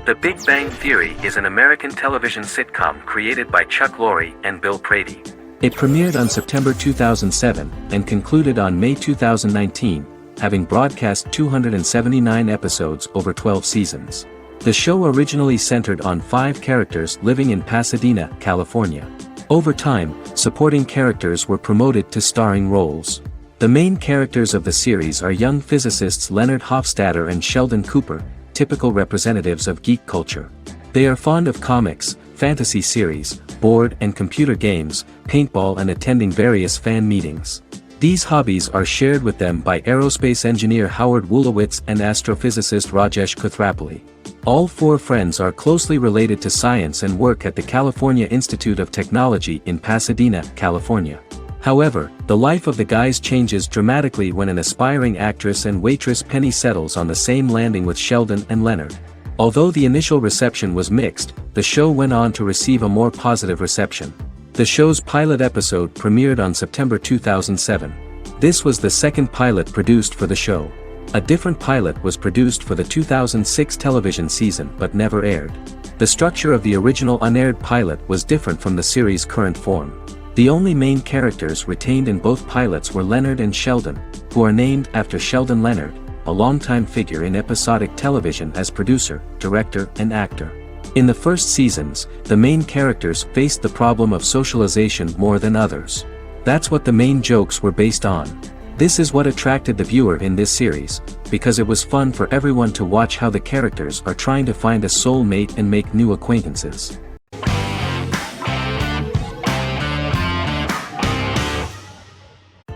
The Big Bang Theory is an American television sitcom created by Chuck Lorre and Bill Prady. It premiered on September 2007 and concluded on May 2019, having broadcast 279 episodes over 12 seasons. The show originally centered on 5 characters living in Pasadena, California. Over time, supporting characters were promoted to starring roles. The main characters of the series are young physicists Leonard Hofstadter and Sheldon Cooper, typical representatives of geek culture. They are fond of comics, fantasy series, board and computer games, paintball and attending various fan meetings. These hobbies are shared with them by aerospace engineer Howard Wolowitz and astrophysicist Rajesh Kuthrapalli. All 4 friends are closely related to science and work at the California Institute of Technology in Pasadena, California. However, the life of the guys changes dramatically when an aspiring actress and waitress Penny settles on the same landing with Sheldon and Leonard. Although the initial reception was mixed, the show went on to receive a more positive reception. The show's pilot episode premiered on September 2007. This was the second pilot produced for the show. A different pilot was produced for the 2006 television season but never aired. The structure of the original unaired pilot was different from the series' current form. The only main characters retained in both pilots were Leonard and Sheldon, who are named after Sheldon Leonard, a longtime figure in episodic television as producer, director, and actor. In the first seasons, the main characters faced the problem of socialization more than others. That's what the main jokes were based on. This is what attracted the viewer in this series, because it was fun for everyone to watch how the characters are trying to find a soulmate and make new acquaintances.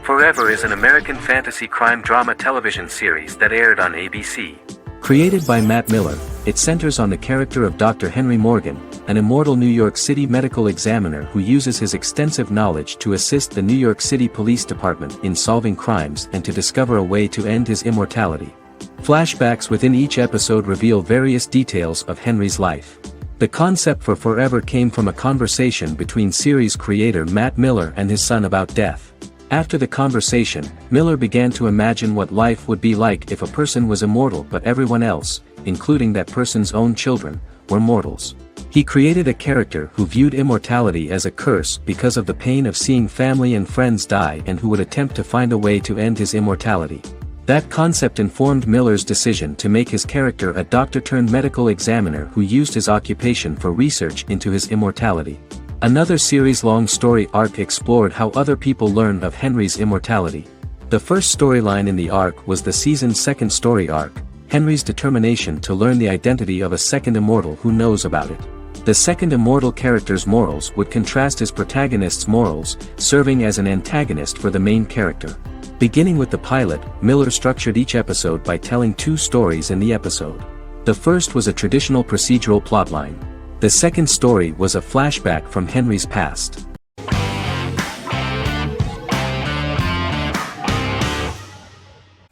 Forever is an American fantasy crime drama television series that aired on ABC. Created by Matt Miller, it centers on the character of Dr. Henry Morgan, an immortal New York City medical examiner who uses his extensive knowledge to assist the New York City Police Department in solving crimes and to discover a way to end his immortality. Flashbacks within each episode reveal various details of Henry's life. The concept for Forever came from a conversation between series creator Matt Miller and his son about death. After the conversation, Miller began to imagine what life would be like if a person was immortal but everyone else, including that person's own children, were mortals. He created a character who viewed immortality as a curse because of the pain of seeing family and friends die and who would attempt to find a way to end his immortality. That concept informed Miller's decision to make his character a doctor-turned medical examiner who used his occupation for research into his immortality. Another series-long story arc explored how other people learned of Henry's immortality. The first storyline in the arc was the season's second story arc, Henry's determination to learn the identity of a second immortal who knows about it. The second immortal character's morals would contrast his protagonist's morals, serving as an antagonist for the main character. Beginning with the pilot, Miller structured each episode by telling two stories in the episode. The first was a traditional procedural plotline. The second story was a flashback from Henry's past.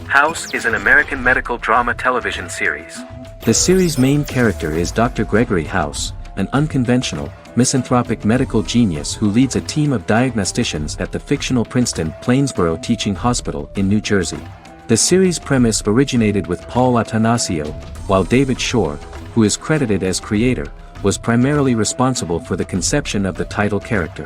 House is an American medical drama television series. The series' main character is Dr. Gregory House, an unconventional, misanthropic medical genius who leads a team of diagnosticians at the fictional Princeton Plainsboro Teaching Hospital in New Jersey. The series' premise originated with Paul Attanasio, while David Shore, who is credited as creator, was primarily responsible for the conception of the title character.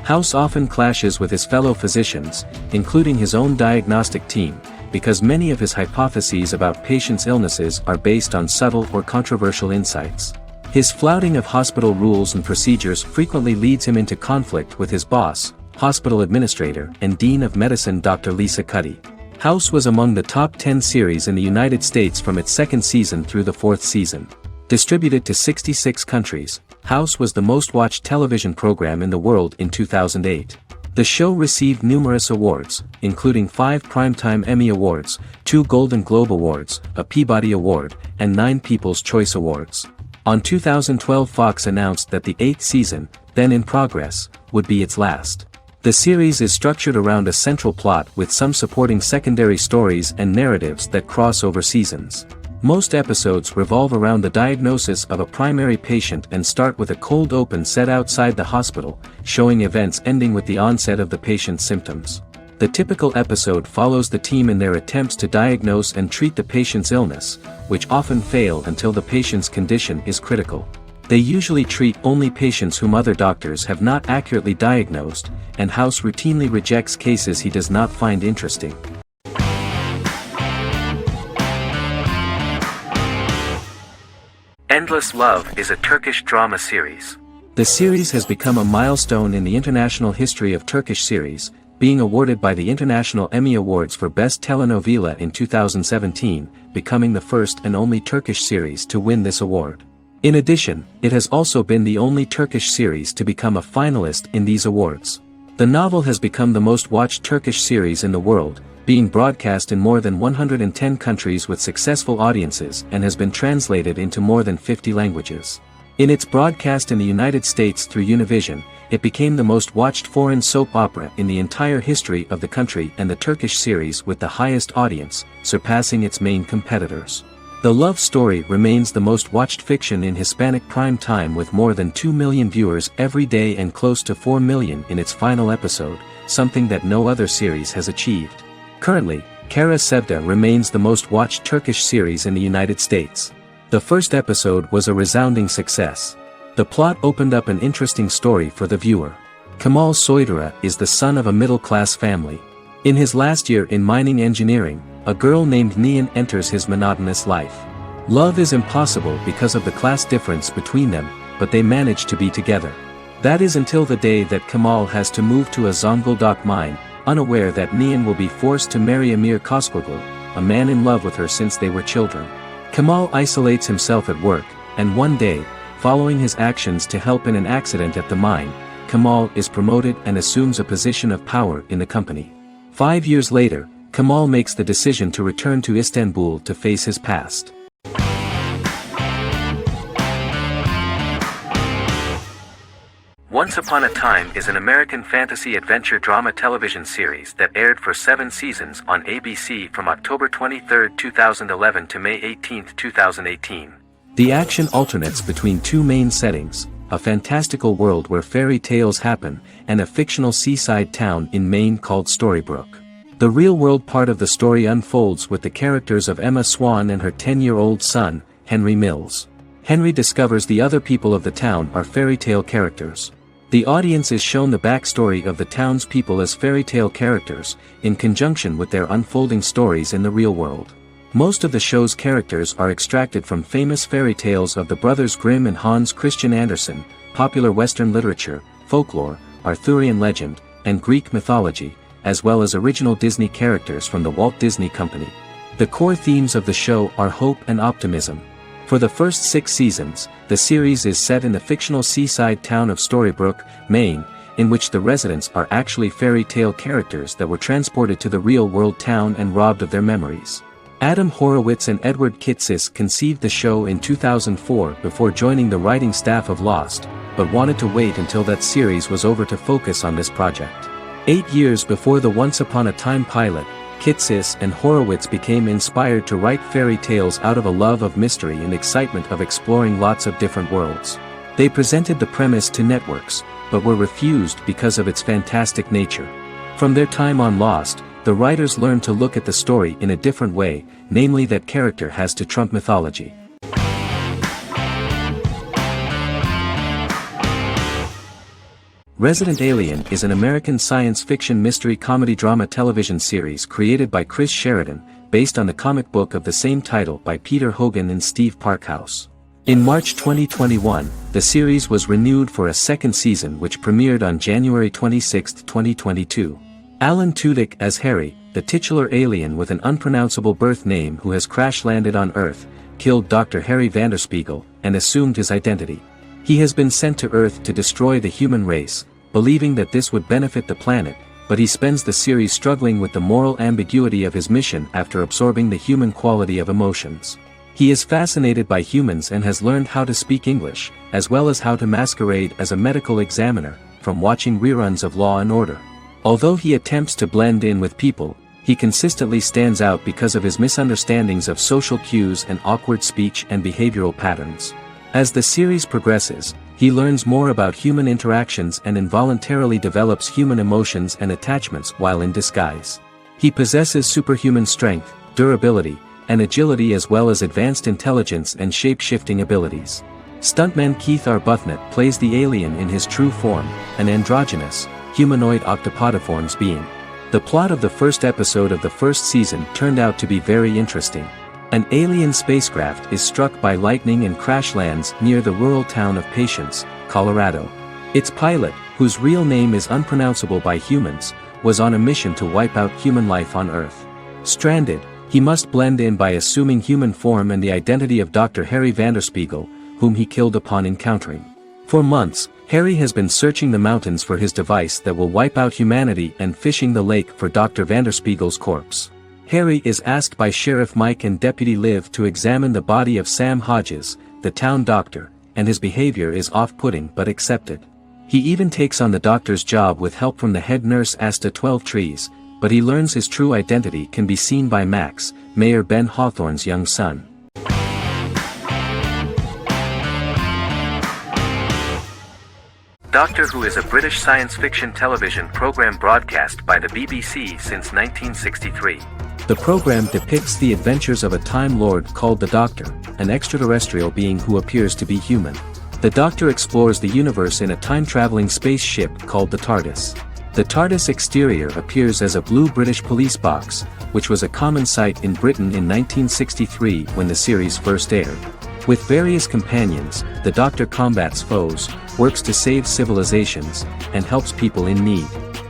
House often clashes with his fellow physicians, including his own diagnostic team, because many of his hypotheses about patients' illnesses are based on subtle or controversial insights. His flouting of hospital rules and procedures frequently leads him into conflict with his boss, hospital administrator and dean of medicine Dr. Lisa Cuddy. House was among the top 10 series in the United States from its second season through the fourth season. Distributed to 66 countries, House was the most-watched television program in the world in 2008. The show received numerous awards, including 5 Primetime Emmy Awards, 2 Golden Globe Awards, a Peabody Award, and 9 People's Choice Awards. On 2012 Fox announced that the 8th season, then in progress, would be its last. The series is structured around a central plot with some supporting secondary stories and narratives that cross over seasons. Most episodes revolve around the diagnosis of a primary patient and start with a cold open set outside the hospital, showing events ending with the onset of the patient's symptoms. The typical episode follows the team in their attempts to diagnose and treat the patient's illness, which often fail until the patient's condition is critical. They usually treat only patients whom other doctors have not accurately diagnosed, and House routinely rejects cases he does not find interesting. Endless Love is a Turkish drama series. The series has become a milestone in the international history of Turkish series, being awarded by the International Emmy Awards for Best Telenovela in 2017, becoming the first and only Turkish series to win this award. In addition, it has also been the only Turkish series to become a finalist in these awards. The novel has become the most watched Turkish series in the world, being broadcast in more than 110 countries with successful audiences and has been translated into more than 50 languages. In its broadcast in the United States through Univision, it became the most watched foreign soap opera in the entire history of the country and the Turkish series with the highest audience, surpassing its main competitors. The love story remains the most watched fiction in Hispanic prime time with more than 2 million viewers every day and close to 4 million in its final episode, something that no other series has achieved. Currently, Kara Sevda remains the most watched Turkish series in the United States. The first episode was a resounding success. The plot opened up an interesting story for the viewer. Kemal Soydura is the son of a middle-class family. In his last year in mining engineering, a girl named Nihan enters his monotonous life. Love is impossible because of the class difference between them, but they manage to be together. That is until the day that Kemal has to move to a Zonguldak mine, unaware that Nihan will be forced to marry Emir Koskoglu, a man in love with her since they were children. Kemal isolates himself at work, and one day, following his actions to help in an accident at the mine, Kemal is promoted and assumes a position of power in the company. 5 years later, Kemal makes the decision to return to Istanbul to face his past. Once Upon a Time is an American fantasy adventure drama television series that aired for 7 seasons on ABC from October 23, 2011 to May 18, 2018. The action alternates between two main settings, a fantastical world where fairy tales happen, and a fictional seaside town in Maine called Storybrooke. The real-world part of the story unfolds with the characters of Emma Swan and her 10-year-old son, Henry Mills. Henry discovers the other people of the town are fairy tale characters. The audience is shown the backstory of the town's people as fairy tale characters, in conjunction with their unfolding stories in the real world. Most of the show's characters are extracted from famous fairy tales of the Brothers Grimm and Hans Christian Andersen, popular Western literature, folklore, Arthurian legend, and Greek mythology, as well as original Disney characters from the Walt Disney Company. The core themes of the show are hope and optimism. For the first 6 seasons, the series is set in the fictional seaside town of Storybrooke, Maine, in which the residents are actually fairy tale characters that were transported to the real-world town and robbed of their memories. Adam Horowitz and Edward Kitsis conceived the show in 2004 before joining the writing staff of Lost, but wanted to wait until that series was over to focus on this project. 8 years before the Once Upon a Time pilot, Kitsis and Horowitz became inspired to write fairy tales out of a love of mystery and excitement of exploring lots of different worlds. They presented the premise to networks, but were refused because of its fantastic nature. From their time on Lost, the writers learned to look at the story in a different way, namely that character has to trump mythology. Resident Alien is an American science fiction mystery comedy drama television series created by Chris Sheridan, based on the comic book of the same title by Peter Hogan and Steve Parkhouse. In March 2021, the series was renewed for a second season which premiered on January 26, 2022. Alan Tudyk as Harry, the titular alien with an unpronounceable birth name who has crash-landed on Earth, killed Dr. Harry Vanderspiegel, and assumed his identity. He has been sent to Earth to destroy the human race, believing that this would benefit the planet, but he spends the series struggling with the moral ambiguity of his mission after absorbing the human quality of emotions. He is fascinated by humans and has learned how to speak English, as well as how to masquerade as a medical examiner, from watching reruns of Law and Order. Although he attempts to blend in with people, he consistently stands out because of his misunderstandings of social cues and awkward speech and behavioral patterns. As the series progresses, he learns more about human interactions and involuntarily develops human emotions and attachments while in disguise. He possesses superhuman strength, durability, and agility as well as advanced intelligence and shape-shifting abilities. Stuntman Keith Arbuthnot plays the alien in his true form, an androgynous, humanoid octopodiforms being. The plot of the first episode of the first season turned out to be very interesting. An alien spacecraft is struck by lightning and crash lands near the rural town of Patience, Colorado. Its pilot, whose real name is unpronounceable by humans, was on a mission to wipe out human life on Earth. Stranded, he must blend in by assuming human form and the identity of Dr. Harry Vanderspiegel, whom he killed upon encountering. For months, Harry has been searching the mountains for his device that will wipe out humanity and fishing the lake for Dr. Vanderspiegel's corpse. Harry is asked by Sheriff Mike and Deputy Liv to examine the body of Sam Hodges, the town doctor, and his behavior is off-putting but accepted. He even takes on the doctor's job with help from the head nurse Asta 12trees, but he learns his true identity can be seen by Max, Mayor Ben Hawthorne's young son. Doctor Who is a British science fiction television program broadcast by the BBC since 1963. The program depicts the adventures of a Time Lord called the Doctor, an extraterrestrial being who appears to be human. The Doctor explores the universe in a time-traveling spaceship called the TARDIS. The TARDIS exterior appears as a blue British police box, which was a common sight in Britain in 1963 when the series first aired. With various companions, the Doctor combats foes, works to save civilizations, and helps people in need.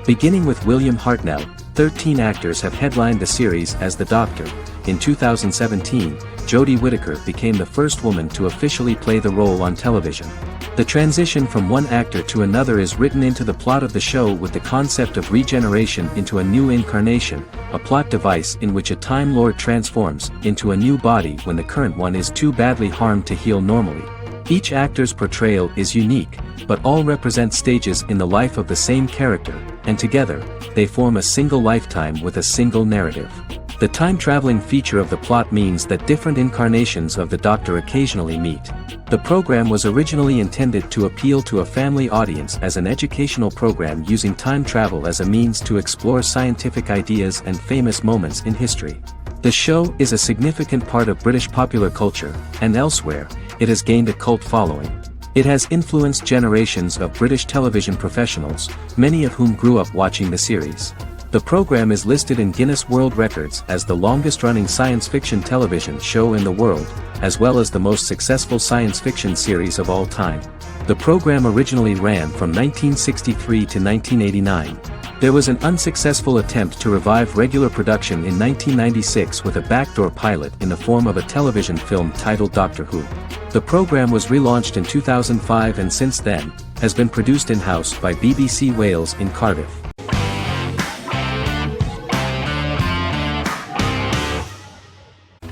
Beginning with William Hartnell, 13 actors have headlined the series as the Doctor. In 2017, Jodie Whittaker became the first woman to officially play the role on television. The transition from one actor to another is written into the plot of the show with the concept of regeneration into a new incarnation, a plot device in which a Time Lord transforms into a new body when the current one is too badly harmed to heal normally. Each actor's portrayal is unique, but all represent stages in the life of the same character, and together, they form a single lifetime with a single narrative. The time-traveling feature of the plot means that different incarnations of the Doctor occasionally meet. The program was originally intended to appeal to a family audience as an educational program using time travel as a means to explore scientific ideas and famous moments in history. The show is a significant part of British popular culture, and elsewhere, it has gained a cult following. It has influenced generations of British television professionals, many of whom grew up watching the series. The program is listed in Guinness World Records as the longest-running science fiction television show in the world, as well as the most successful science fiction series of all time. The program originally ran from 1963 to 1989. There was an unsuccessful attempt to revive regular production in 1996 with a backdoor pilot in the form of a television film titled Doctor Who. The program was relaunched in 2005 and since then, has been produced in-house by BBC Wales in Cardiff.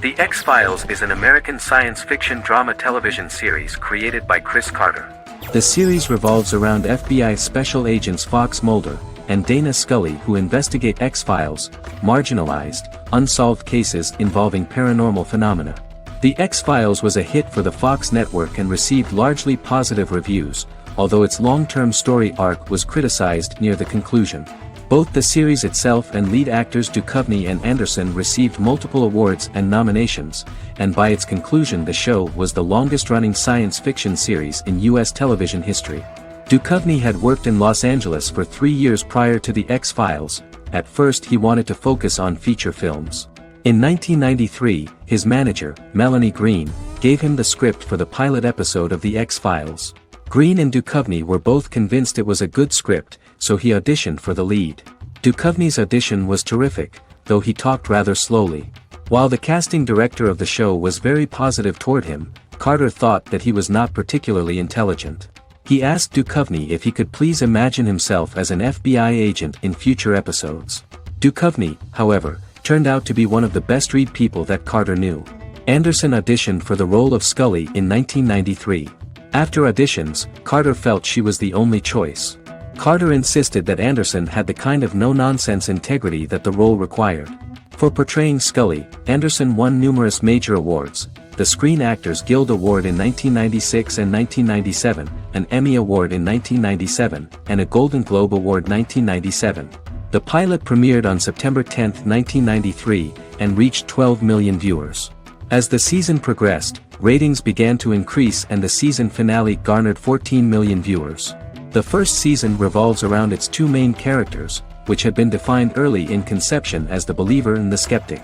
The X-Files is an American science fiction drama television series created by Chris Carter. The series revolves around FBI special agents Fox Mulder and Dana Scully who investigate X-Files, marginalized, unsolved cases involving paranormal phenomena. The X-Files was a hit for the Fox network and received largely positive reviews, although its long-term story arc was criticized near the conclusion. Both the series itself and lead actors Duchovny and Anderson received multiple awards and nominations, and by its conclusion the show was the longest-running science fiction series in U.S. television history. Duchovny had worked in Los Angeles for 3 years prior to The X-Files. At first he wanted to focus on feature films. In 1993, his manager, Melanie Green, gave him the script for the pilot episode of The X-Files. Green and Duchovny were both convinced it was a good script, so he auditioned for the lead. Duchovny's audition was terrific, though he talked rather slowly. While the casting director of the show was very positive toward him, Carter thought that he was not particularly intelligent. He asked Duchovny if he could please imagine himself as an FBI agent in future episodes. Duchovny, however, turned out to be one of the best-read people that Carter knew. Anderson auditioned for the role of Scully in 1993. After auditions, Carter felt she was the only choice. Carter insisted that Anderson had the kind of no-nonsense integrity that the role required. For portraying Scully, Anderson won numerous major awards, the Screen Actors Guild Award in 1996 and 1997, an Emmy Award in 1997, and a Golden Globe Award 1997. The pilot premiered on September 10, 1993, and reached 12 million viewers. As the season progressed, ratings began to increase and the season finale garnered 14 million viewers. The first season revolves around its two main characters, which had been defined early in conception as the believer and the skeptic.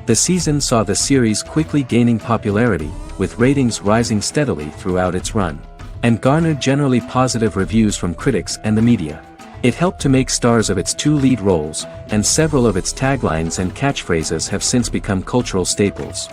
The season saw the series quickly gaining popularity, with ratings rising steadily throughout its run, and garnered generally positive reviews from critics and the media. It helped to make stars of its two lead roles, and several of its taglines and catchphrases have since become cultural staples.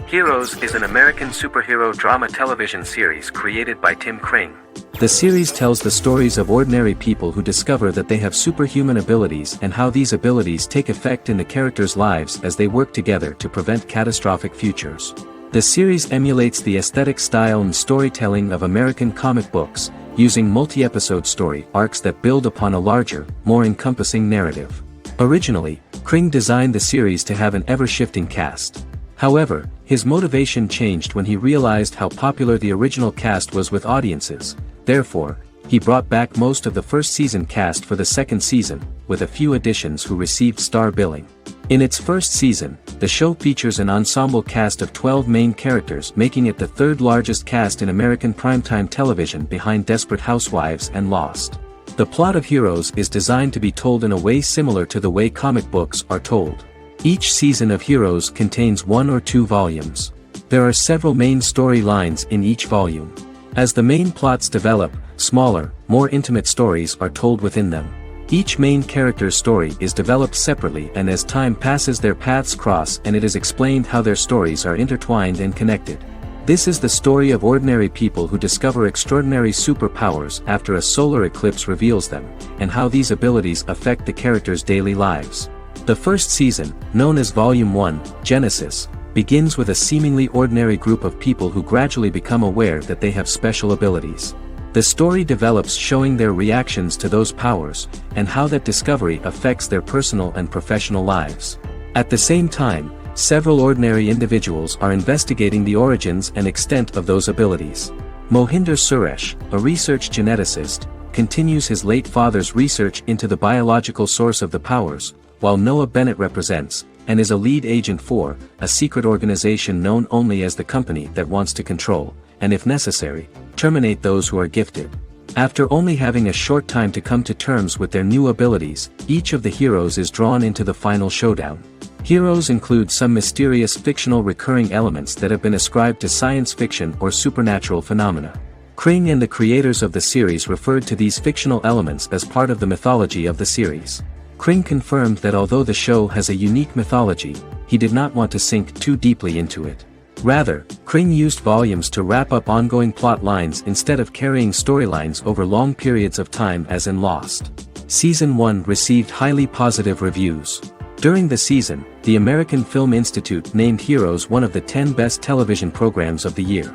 Heroes is an American superhero drama television series created by Tim Kring. The series tells the stories of ordinary people who discover that they have superhuman abilities and how these abilities take effect in the characters' lives as they work together to prevent catastrophic futures. The series emulates the aesthetic style and storytelling of American comic books, using multi-episode story arcs that build upon a larger, more encompassing narrative. Originally, Kring designed the series to have an ever-shifting cast. However, his motivation changed when he realized how popular the original cast was with audiences. Therefore, he brought back most of the first season cast for the second season, with a few additions who received star billing. In its first season, the show features an ensemble cast of 12 main characters, making it the third largest cast in American primetime television behind Desperate Housewives and Lost. The plot of Heroes is designed to be told in a way similar to the way comic books are told. Each season of Heroes contains 1 or 2 volumes. There are several main storylines in each volume. As the main plots develop, smaller, more intimate stories are told within them. Each main character's story is developed separately, and as time passes their paths cross and it is explained how their stories are intertwined and connected. This is the story of ordinary people who discover extraordinary superpowers after a solar eclipse reveals them, and how these abilities affect the characters' daily lives. The first season, known as Volume 1, Genesis, begins with a seemingly ordinary group of people who gradually become aware that they have special abilities. The story develops showing their reactions to those powers, and how that discovery affects their personal and professional lives. At the same time, several ordinary individuals are investigating the origins and extent of those abilities. Mohinder Suresh, a research geneticist, continues his late father's research into the biological source of the powers, while Noah Bennett represents, and is a lead agent for, a secret organization known only as the Company that wants to control, and if necessary, terminate those who are gifted. After only having a short time to come to terms with their new abilities, each of the heroes is drawn into the final showdown. Heroes include some mysterious fictional recurring elements that have been ascribed to science fiction or supernatural phenomena. Kring and the creators of the series referred to these fictional elements as part of the mythology of the series. Kring confirmed that although the show has a unique mythology, he did not want to sink too deeply into it. Rather, Kring used volumes to wrap up ongoing plot lines instead of carrying storylines over long periods of time as in Lost. Season 1 received highly positive reviews. During the season, the American Film Institute named Heroes one of the 10 best television programs of the year.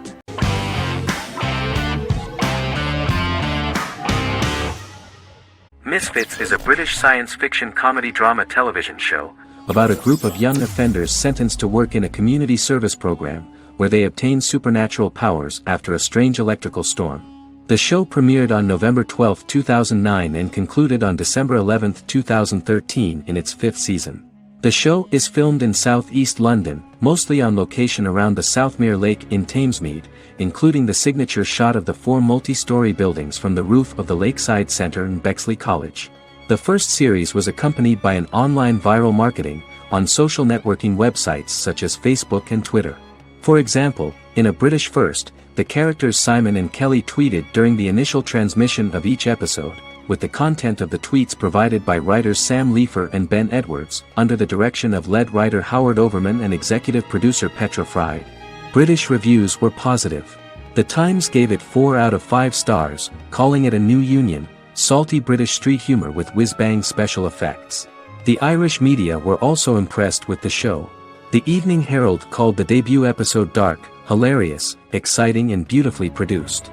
Misfits is a British science fiction comedy drama television show about a group of young offenders sentenced to work in a community service program, where they obtain supernatural powers after a strange electrical storm. The show premiered on November 12, 2009 and concluded on December 11, 2013 in its 5th season. The show is filmed in southeast London, mostly on location around the Southmere Lake in Thamesmead, including the signature shot of the 4 multi-story buildings from the roof of the Lakeside Centre in Bexley College. The first series was accompanied by an online viral marketing on social networking websites such as Facebook and Twitter. For example, in a British first, the characters Simon and Kelly tweeted during the initial transmission of each episode, with the content of the tweets provided by writers Sam Leifer and Ben Edwards, under the direction of lead writer Howard Overman and executive producer Petra Fried. British reviews were positive. The Times gave it 4 out of 5 stars, calling it a new union, salty British street humor with whiz-bang special effects. The Irish media were also impressed with the show. The Evening Herald called the debut episode dark, hilarious, exciting and beautifully produced.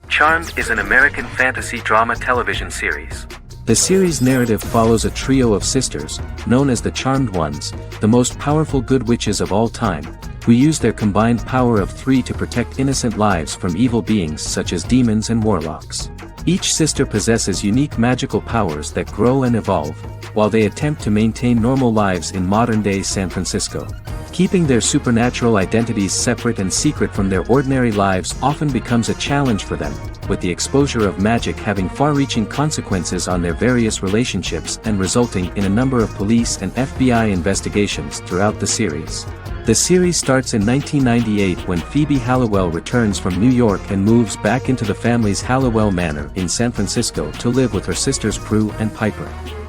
Charmed is an American fantasy drama television series. The series' narrative follows a trio of sisters, known as the Charmed Ones, the most powerful good witches of all time, who use their combined power of 3 to protect innocent lives from evil beings such as demons and warlocks. Each sister possesses unique magical powers that grow and evolve, while they attempt to maintain normal lives in modern-day San Francisco. Keeping their supernatural identities separate and secret from their ordinary lives often becomes a challenge for them, with the exposure of magic having far-reaching consequences on their various relationships and resulting in a number of police and FBI investigations throughout the series. The series starts in 1998 when Phoebe Halliwell returns from New York and moves back into the family's Halliwell Manor in San Francisco to live with her sisters Prue and Piper.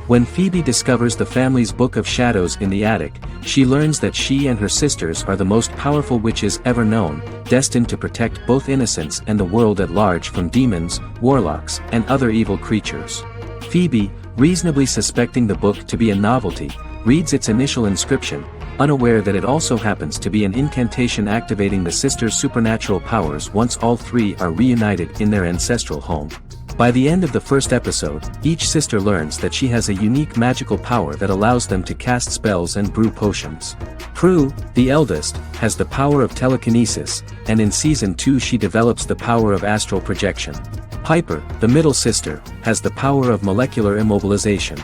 When Phoebe discovers the family's Book of Shadows in the attic, she learns that she and her sisters are the most powerful witches ever known, destined to protect both innocents and the world at large from demons, warlocks, and other evil creatures. Phoebe, reasonably suspecting the book to be a novelty, reads its initial inscription, unaware that it also happens to be an incantation activating the sisters' supernatural powers once all 3 are reunited in their ancestral home. By the end of the first episode, each sister learns that she has a unique magical power that allows them to cast spells and brew potions. Prue, the eldest, has the power of telekinesis, and in Season 2 she develops the power of astral projection. Piper, the middle sister, has the power of molecular immobilization.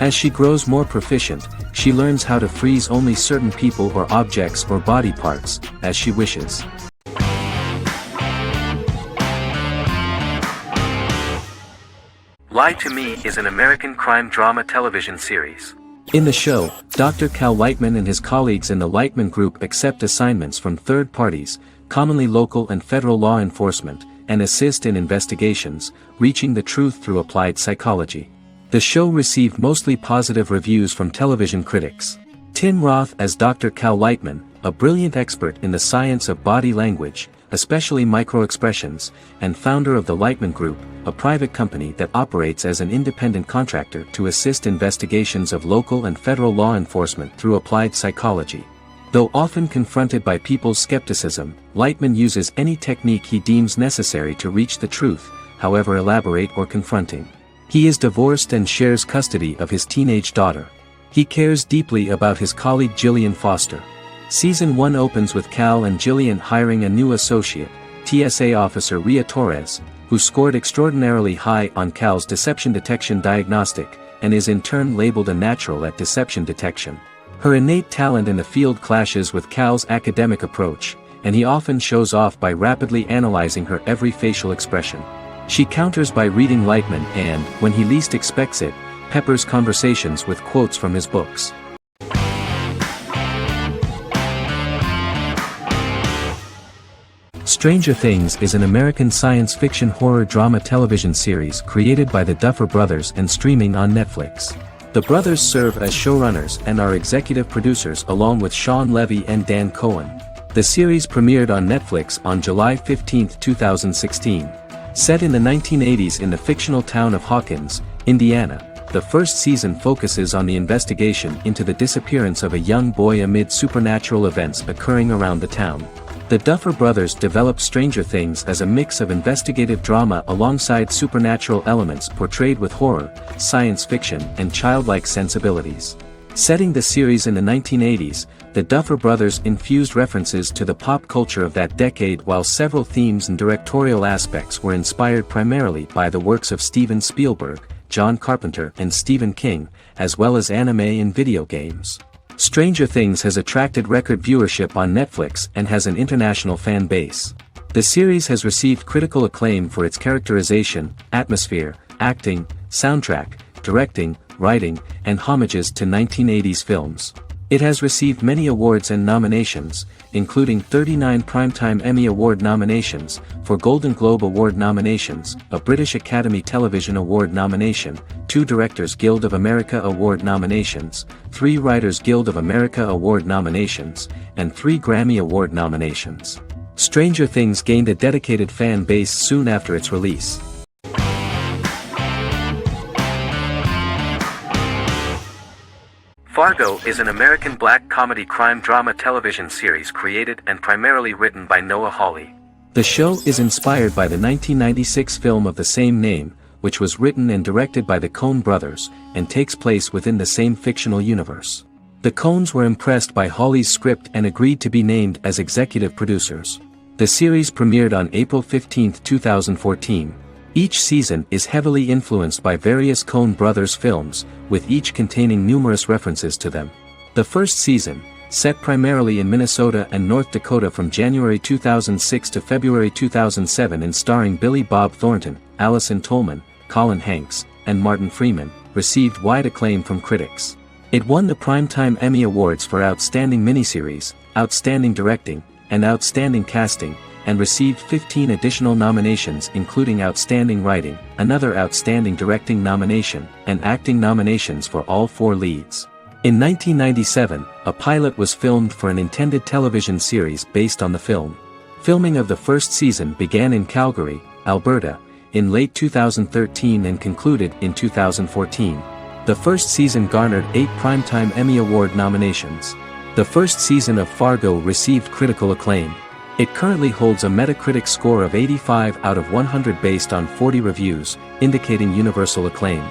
As she grows more proficient, she learns how to freeze only certain people or objects or body parts, as she wishes. Lie to Me is an American crime drama television series. In the show, Dr. Cal Lightman and his colleagues in the Lightman Group accept assignments from third parties, commonly local and federal law enforcement, and assist in investigations, reaching the truth through applied psychology. The show received mostly positive reviews from television critics. Tim Roth as Dr. Cal Lightman, a brilliant expert in the science of body language, especially microexpressions, and founder of the Lightman Group, a private company that operates as an independent contractor to assist investigations of local and federal law enforcement through applied psychology. Though often confronted by people's skepticism, Lightman uses any technique he deems necessary to reach the truth, however elaborate or confronting. He is divorced and shares custody of his teenage daughter. He cares deeply about his colleague Gillian Foster. Season 1 opens with Cal and Gillian hiring a new associate, TSA officer Rhea Torres, who scored extraordinarily high on Cal's deception detection diagnostic, and is in turn labeled a natural at deception detection. Her innate talent in the field clashes with Cal's academic approach, and he often shows off by rapidly analyzing her every facial expression. She counters by reading Lightman and, when he least expects it, peppers conversations with quotes from his books. Stranger Things is an American science fiction horror drama television series created by the Duffer Brothers and streaming on Netflix. The brothers serve as showrunners and are executive producers along with Sean Levy and Dan Cohen. The series premiered on Netflix on July 15, 2016. Set in the 1980s in the fictional town of Hawkins, Indiana, the first season focuses on the investigation into the disappearance of a young boy amid supernatural events occurring around the town. The Duffer Brothers developed Stranger Things as a mix of investigative drama alongside supernatural elements portrayed with horror, science fiction, and childlike sensibilities. Setting the series in the 1980s, the Duffer Brothers infused references to the pop culture of that decade, while several themes and directorial aspects were inspired primarily by the works of Steven Spielberg, John Carpenter, and Stephen King, as well as anime and video games. Stranger Things has attracted record viewership on Netflix and has an international fan base. The series has received critical acclaim for its characterization, atmosphere, acting, soundtrack, directing, writing, and homages to 1980s films. It has received many awards and nominations, including 39 Primetime Emmy Award nominations, 4 Golden Globe Award nominations, a British Academy Television Award nomination, 2 Directors Guild of America Award nominations, 3 Writers Guild of America Award nominations, and 3 Grammy Award nominations. Stranger Things gained a dedicated fan base soon after its release. Fargo is an American black comedy crime drama television series created and primarily written by Noah Hawley. The show is inspired by the 1996 film of the same name, which was written and directed by the Coen brothers, and takes place within the same fictional universe. The Coens were impressed by Hawley's script and agreed to be named as executive producers. The series premiered on April 15, 2014. Each season is heavily influenced by various Coen brothers films, with each containing numerous references to them. The first season, set primarily in Minnesota and North Dakota from January 2006 to February 2007 and starring Billy Bob Thornton, Allison Tolman, Colin Hanks, and Martin Freeman, received wide acclaim from critics. It won the Primetime Emmy Awards for Outstanding Miniseries, Outstanding Directing, and Outstanding Casting, and received 15 additional nominations including Outstanding Writing, another Outstanding Directing nomination, and acting nominations for all 4 leads. In 1997, a pilot was filmed for an intended television series based on the film. Filming of the first season began in Calgary, Alberta, in late 2013 and concluded in 2014. The first season garnered 8 Primetime Emmy Award nominations. The first season of Fargo received critical acclaim. It currently holds a Metacritic score of 85 out of 100 based on 40 reviews, indicating universal acclaim.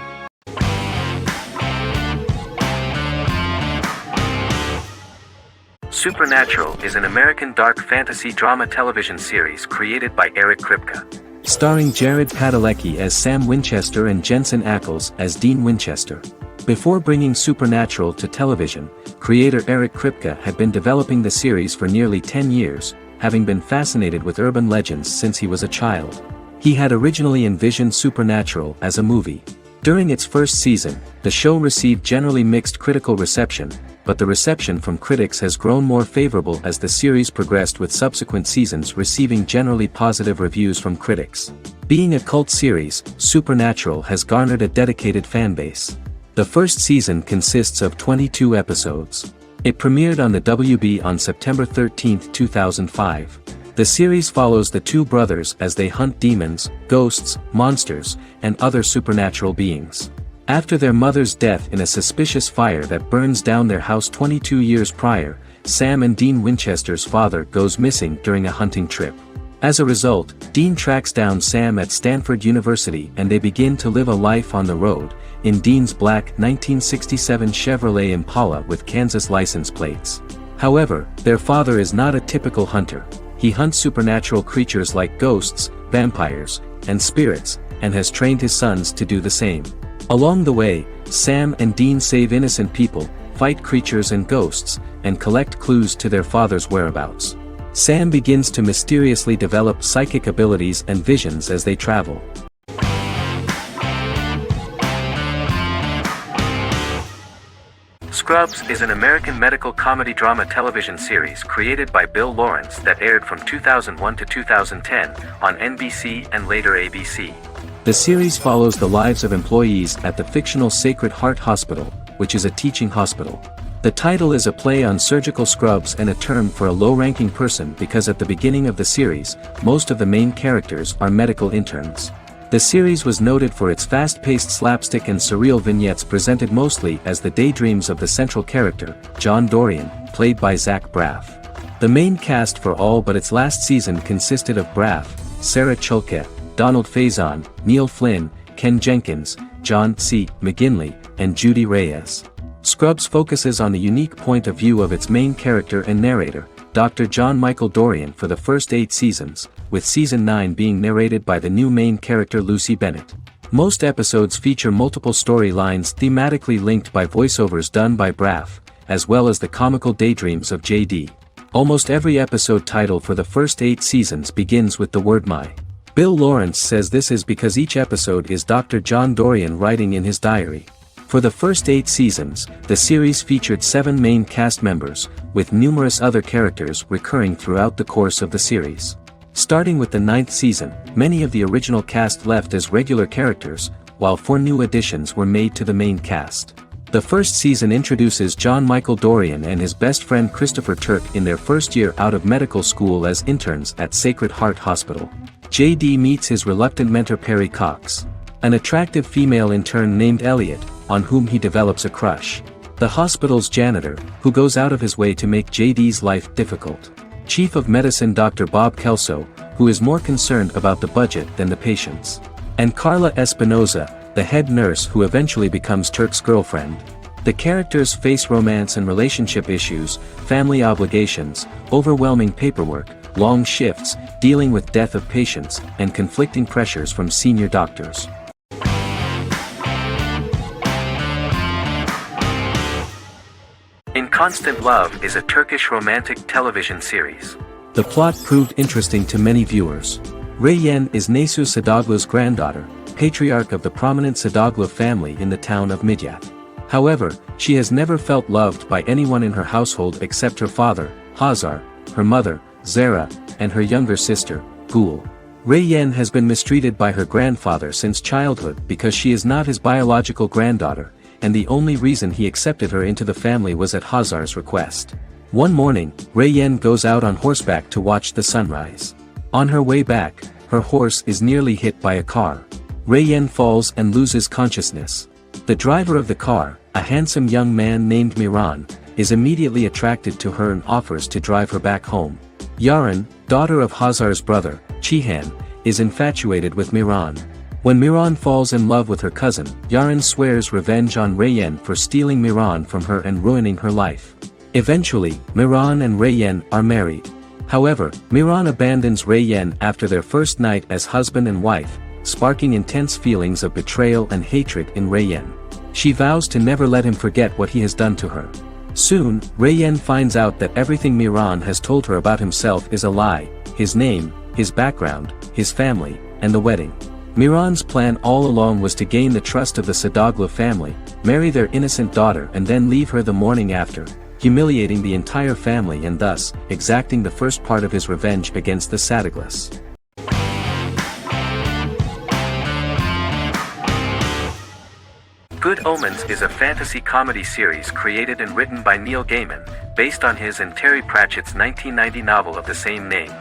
Supernatural is an American dark fantasy drama television series created by Eric Kripke. Starring Jared Padalecki as Sam Winchester and Jensen Ackles as Dean Winchester. Before bringing Supernatural to television, creator Eric Kripke had been developing the series for nearly 10 years, having been fascinated with urban legends since he was a child. He had originally envisioned Supernatural as a movie. During its first season, the show received generally mixed critical reception, but the reception from critics has grown more favorable as the series progressed, with subsequent seasons receiving generally positive reviews from critics. Being a cult series, Supernatural has garnered a dedicated fan base. The first season consists of 22 episodes. It premiered on the WB on September 13, 2005. The series follows the 2 brothers as they hunt demons, ghosts, monsters, and other supernatural beings. After their mother's death in a suspicious fire that burns down their house 22 years prior, Sam and Dean Winchester's father goes missing during a hunting trip. As a result, Dean tracks down Sam at Stanford University and they begin to live a life on the road, in Dean's black 1967 Chevrolet Impala with Kansas license plates. However, their father is not a typical hunter. He hunts supernatural creatures like ghosts, vampires, and spirits, and has trained his sons to do the same. Along the way, Sam and Dean save innocent people, fight creatures and ghosts, and collect clues to their father's whereabouts. Sam begins to mysteriously develop psychic abilities and visions as they travel. Scrubs is an American medical comedy drama television series created by Bill Lawrence that aired from 2001 to 2010 on NBC and later ABC. The series follows the lives of employees at the fictional Sacred Heart Hospital, which is a teaching hospital. The title is a play on surgical scrubs and a term for a low-ranking person because at the beginning of the series, most of the main characters are medical interns. The series was noted for its fast-paced slapstick and surreal vignettes presented mostly as the daydreams of the central character, John Dorian, played by Zach Braff. The main cast for all but its last season consisted of Braff, Sarah Chulke, Donald Faison, Neil Flynn, Ken Jenkins, John C. McGinley, and Judy Reyes. Scrubs focuses on the unique point of view of its main character and narrator, Dr. John Michael Dorian for the first 8 seasons, with season 9 being narrated by the new main character Lucy Bennett. Most episodes feature multiple storylines thematically linked by voiceovers done by Braff, as well as the comical daydreams of JD. Almost every episode title for the first 8 seasons begins with the word my. Bill Lawrence says this is because each episode is Dr. John Dorian writing in his diary. For the first 8 seasons, the series featured 7 main cast members, with numerous other characters recurring throughout the course of the series. Starting with the 9th season, many of the original cast left as regular characters, while 4 new additions were made to the main cast. The first season introduces John Michael Dorian and his best friend Christopher Turk in their first year out of medical school as interns at Sacred Heart Hospital. JD meets his reluctant mentor Perry Cox, an attractive female intern named Elliot, on whom he develops a crush. The hospital's janitor, who goes out of his way to make JD's life difficult. Chief of Medicine Dr. Bob Kelso, who is more concerned about the budget than the patients. And Carla Espinoza, the head nurse who eventually becomes Turk's girlfriend. The characters face romance and relationship issues, family obligations, overwhelming paperwork, long shifts, dealing with death of patients, and conflicting pressures from senior doctors. In Constant Love is a Turkish romantic television series. The plot proved interesting to many viewers. Reyyen is Nesu Sadoglu's granddaughter, patriarch of the prominent Sadoglu family in the town of Midyat. However, she has never felt loved by anyone in her household except her father, Hazar, her mother, Zara, and her younger sister, Gul. Reyyen has been mistreated by her grandfather since childhood because she is not his biological granddaughter, and the only reason he accepted her into the family was at Hazar's request. One morning, Reyyen goes out on horseback to watch the sunrise. On her way back, her horse is nearly hit by a car. Reyyen falls and loses consciousness. The driver of the car, a handsome young man named Miran, is immediately attracted to her and offers to drive her back home. Yaren, daughter of Hazar's brother, Chihan, is infatuated with Miran. When Miran falls in love with her cousin, Yaren swears revenge on Reyyen for stealing Miran from her and ruining her life. Eventually, Miran and Reyyen are married. However, Miran abandons Reyyen after their first night as husband and wife, sparking intense feelings of betrayal and hatred in Reyyen. She vows to never let him forget what he has done to her. Soon, Reyyen finds out that everything Miran has told her about himself is a lie: his name, his background, his family, and the wedding. Miran's plan all along was to gain the trust of the Sadoglu family, marry their innocent daughter and then leave her the morning after, humiliating the entire family and thus, exacting the first part of his revenge against the Sadoglus. Good Omens is a fantasy comedy series created and written by Neil Gaiman, based on his and Terry Pratchett's 1990 novel of the same name.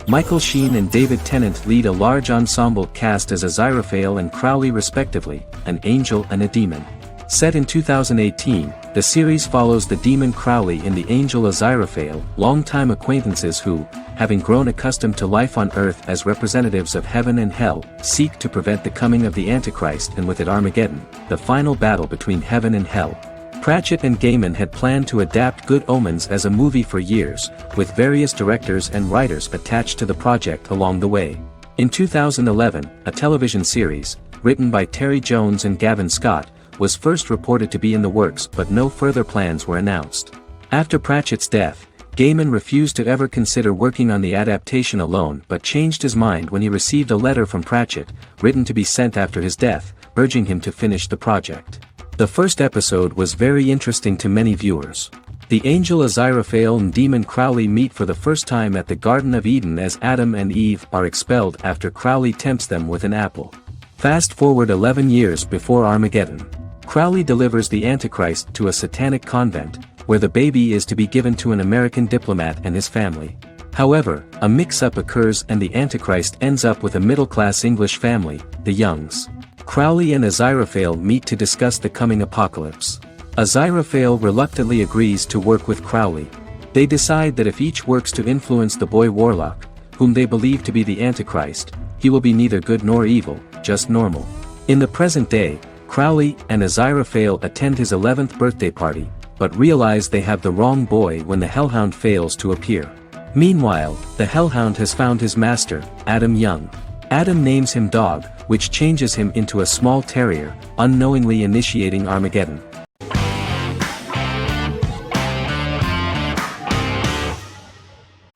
Michael Sheen and David Tennant lead a large ensemble cast as Aziraphale and Crowley respectively, an angel and a demon. Set in 2018, the series follows the demon Crowley and the angel Aziraphale, longtime acquaintances who, having grown accustomed to life on Earth as representatives of heaven and hell, seek to prevent the coming of the Antichrist and with it Armageddon, the final battle between heaven and hell. Pratchett and Gaiman had planned to adapt Good Omens as a movie for years, with various directors and writers attached to the project along the way. In 2011, a television series, written by Terry Jones and Gavin Scott, was first reported to be in the works, but no further plans were announced. After Pratchett's death, Gaiman refused to ever consider working on the adaptation alone, but changed his mind when he received a letter from Pratchett, written to be sent after his death, urging him to finish the project. The first episode was very interesting to many viewers. The angel Aziraphale and demon Crowley meet for the first time at the Garden of Eden as Adam and Eve are expelled after Crowley tempts them with an apple. Fast forward 11 years before Armageddon. Crowley delivers the Antichrist to a satanic convent, where the baby is to be given to an American diplomat and his family. However, a mix-up occurs and the Antichrist ends up with a middle-class English family, the Youngs. Crowley and Aziraphale meet to discuss the coming apocalypse. Aziraphale reluctantly agrees to work with Crowley. They decide that if each works to influence the boy Warlock, whom they believe to be the Antichrist, he will be neither good nor evil, just normal. In the present day, Crowley and Aziraphale attend his 11th birthday party, but realize they have the wrong boy when the Hellhound fails to appear. Meanwhile, the Hellhound has found his master, Adam Young. Adam names him Dog, which changes him into a small terrier, unknowingly initiating Armageddon.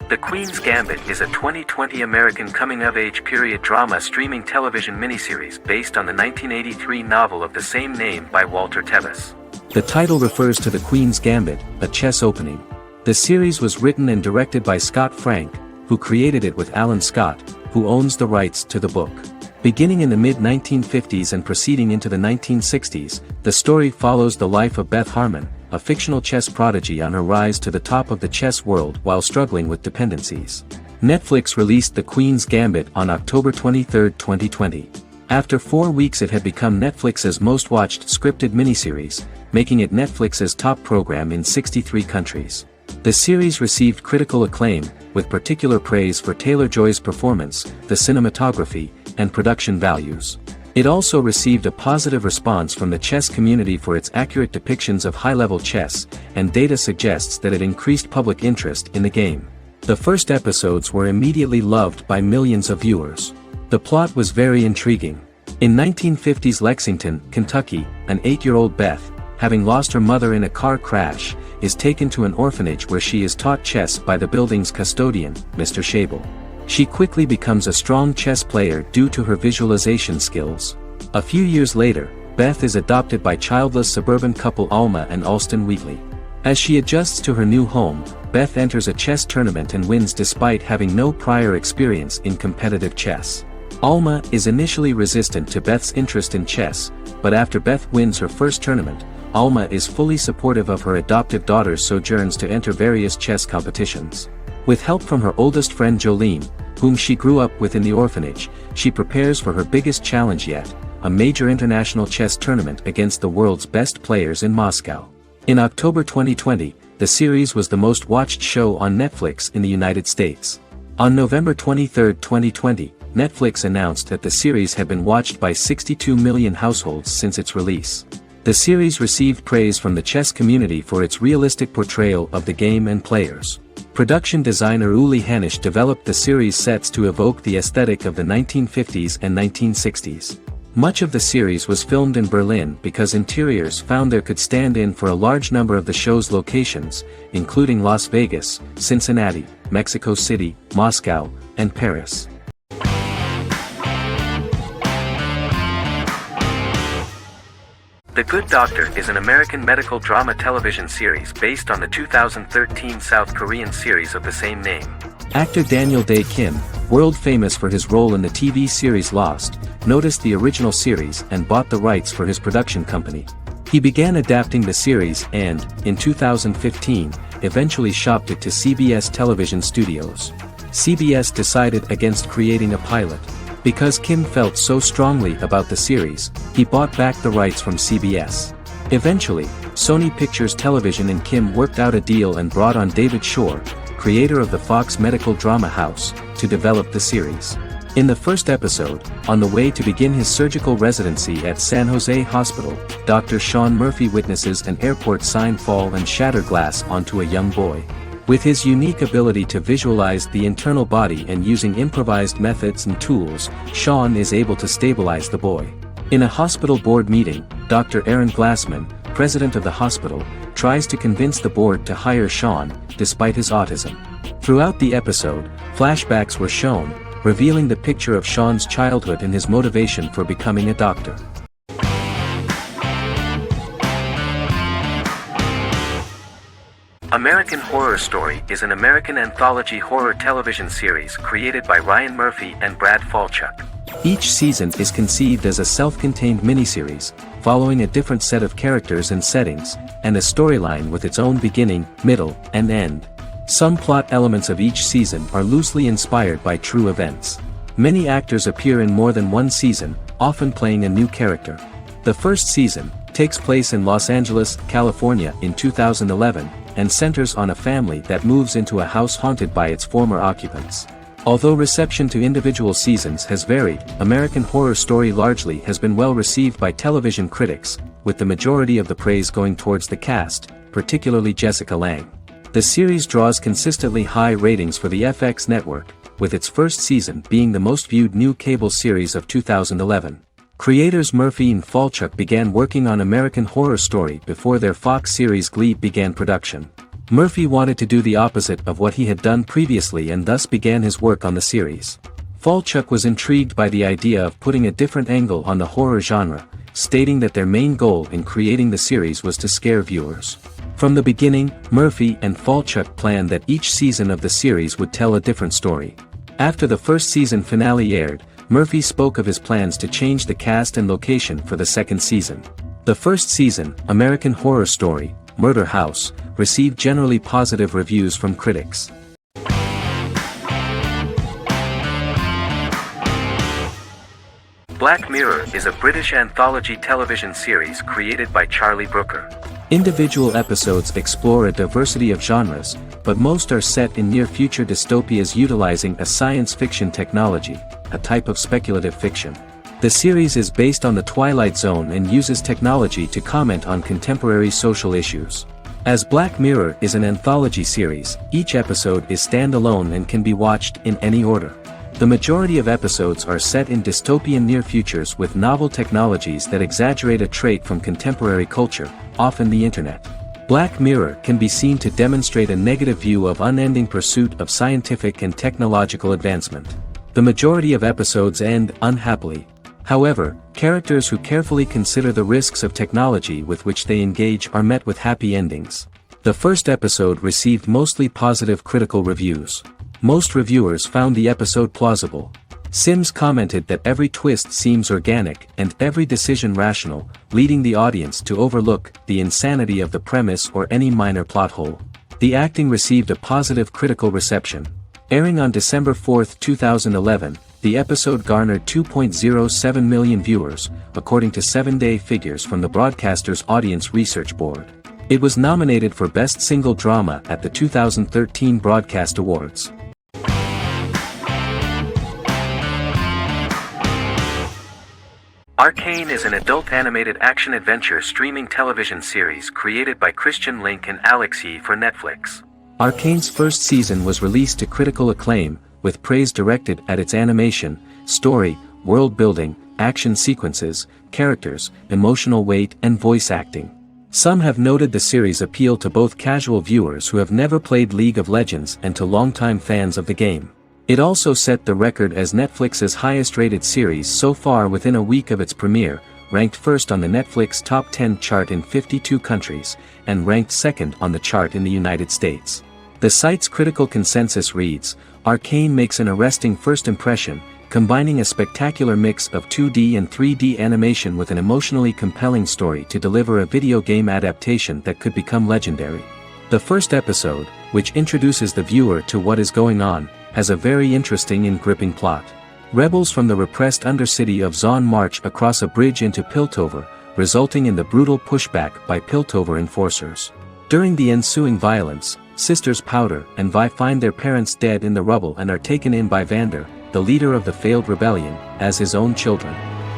The Queen's Gambit is a 2020 American coming-of-age period drama streaming television miniseries based on the 1983 novel of the same name by Walter Tevis. The title refers to the Queen's Gambit, a chess opening. The series was written and directed by Scott Frank, who created it with Alan Scott, who owns the rights to the book. Beginning in the mid-1950s and proceeding into the 1960s, the story follows the life of Beth Harmon, a fictional chess prodigy on her rise to the top of the chess world while struggling with dependencies. Netflix released The Queen's Gambit on October 23, 2020. After 4 weeks it had become Netflix's most-watched scripted miniseries, making it Netflix's top program in 63 countries. The series received critical acclaim, with particular praise for Taylor-Joy's performance, the cinematography, and production values. It also received a positive response from the chess community for its accurate depictions of high-level chess, and data suggests that it increased public interest in the game. The first episodes were immediately loved by millions of viewers. The plot was very intriguing. In 1950s Lexington, Kentucky, an 8-year-old Beth, having lost her mother in a car crash, is taken to an orphanage where she is taught chess by the building's custodian, Mr. Shable. She quickly becomes a strong chess player due to her visualization skills. A few years later, Beth is adopted by childless suburban couple Alma and Alston Wheatley. As she adjusts to her new home, Beth enters a chess tournament and wins despite having no prior experience in competitive chess. Alma is initially resistant to Beth's interest in chess, but after Beth wins her first tournament, Alma is fully supportive of her adoptive daughter's sojourns to enter various chess competitions. With help from her oldest friend Jolene, whom she grew up with in the orphanage, she prepares for her biggest challenge yet, a major international chess tournament against the world's best players in Moscow. In October 2020, the series was the most watched show on Netflix in the United States. On November 23, 2020, Netflix announced that the series had been watched by 62 million households since its release. The series received praise from the chess community for its realistic portrayal of the game and players. Production designer Uli Hanisch developed the series sets to evoke the aesthetic of the 1950s and 1960s. Much of the series was filmed in Berlin because interiors found there could stand in for a large number of the show's locations, including Las Vegas, Cincinnati, Mexico City, Moscow, and Paris. The Good Doctor is an American medical drama television series based on the 2013 South Korean series of the same name. Actor Daniel Dae Kim, world famous for his role in the TV series Lost, noticed the original series and bought the rights for his production company. He began adapting the series and, in 2015, eventually shopped it to CBS Television Studios. CBS decided against creating a pilot. Because Kim felt so strongly about the series, he bought back the rights from CBS. Eventually, Sony Pictures Television and Kim worked out a deal and brought on David Shore, creator of the Fox medical drama house, to develop the series. In the first episode, on the way to begin his surgical residency at San Jose Hospital, Dr. Sean Murphy witnesses an airport sign fall and shatter glass onto a young boy. With his unique ability to visualize the internal body and using improvised methods and tools, Sean is able to stabilize the boy. In a hospital board meeting, Dr. Aaron Glassman, president of the hospital, tries to convince the board to hire Sean, despite his autism. Throughout the episode, flashbacks were shown, revealing the picture of Sean's childhood and his motivation for becoming a doctor. American Horror Story is an American anthology horror television series created by Ryan Murphy and Brad Falchuk. Each season is conceived as a self-contained miniseries, following a different set of characters and settings, and a storyline with its own beginning, middle, and end. Some plot elements of each season are loosely inspired by true events. Many actors appear in more than one season, often playing a new character. The first season takes place in Los Angeles, California in 2011, and centers on a family that moves into a house haunted by its former occupants. Although reception to individual seasons has varied, American Horror Story largely has been well received by television critics, with the majority of the praise going towards the cast, particularly Jessica Lange. The series draws consistently high ratings for the FX network, with its first season being the most viewed new cable series of 2011. Creators Murphy and Falchuk began working on American Horror Story before their Fox series Glee began production. Murphy wanted to do the opposite of what he had done previously and thus began his work on the series. Falchuk was intrigued by the idea of putting a different angle on the horror genre, stating that their main goal in creating the series was to scare viewers. From the beginning, Murphy and Falchuk planned that each season of the series would tell a different story. After the first season finale aired, Murphy spoke of his plans to change the cast and location for the second season. The first season, American Horror Story, Murder House, received generally positive reviews from critics. Black Mirror is a British anthology television series created by Charlie Brooker. Individual episodes explore a diversity of genres, but most are set in near-future dystopias utilizing a science fiction technology, a type of speculative fiction. The series is based on the Twilight Zone and uses technology to comment on contemporary social issues. As Black Mirror is an anthology series, each episode is standalone and can be watched in any order. The majority of episodes are set in dystopian near futures with novel technologies that exaggerate a trait from contemporary culture, often the internet. Black Mirror can be seen to demonstrate a negative view of unending pursuit of scientific and technological advancement. The majority of episodes end unhappily. However, characters who carefully consider the risks of technology with which they engage are met with happy endings. The first episode received mostly positive critical reviews. Most reviewers found the episode plausible. Sims commented that every twist seems organic and every decision rational, leading the audience to overlook the insanity of the premise or any minor plot hole. The acting received a positive critical reception. Airing on December 4, 2011, the episode garnered 2.07 million viewers, according to 7-day figures from the broadcaster's Audience Research Board. It was nominated for Best Single Drama at the 2013 Broadcast Awards. Arcane is an adult animated action-adventure streaming television series created by Christian Link and Alex Yee for Netflix. Arcane's first season was released to critical acclaim, with praise directed at its animation, story, world-building, action sequences, characters, emotional weight and voice acting. Some have noted the series appeal to both casual viewers who have never played League of Legends and to longtime fans of the game. It also set the record as Netflix's highest-rated series so far within a week of its premiere, ranked first on the Netflix Top 10 chart in 52 countries, and ranked second on the chart in the United States. The site's critical consensus reads, "Arcane makes an arresting first impression, combining a spectacular mix of 2D and 3D animation with an emotionally compelling story to deliver a video game adaptation that could become legendary." The first episode, which introduces the viewer to what is going on, has a very interesting and gripping plot. Rebels from the repressed undercity of Zon march across a bridge into Piltover, resulting in the brutal pushback by Piltover enforcers. During the ensuing violence, sisters Powder and Vi find their parents dead in the rubble and are taken in by Vander, the leader of the failed rebellion, as his own children.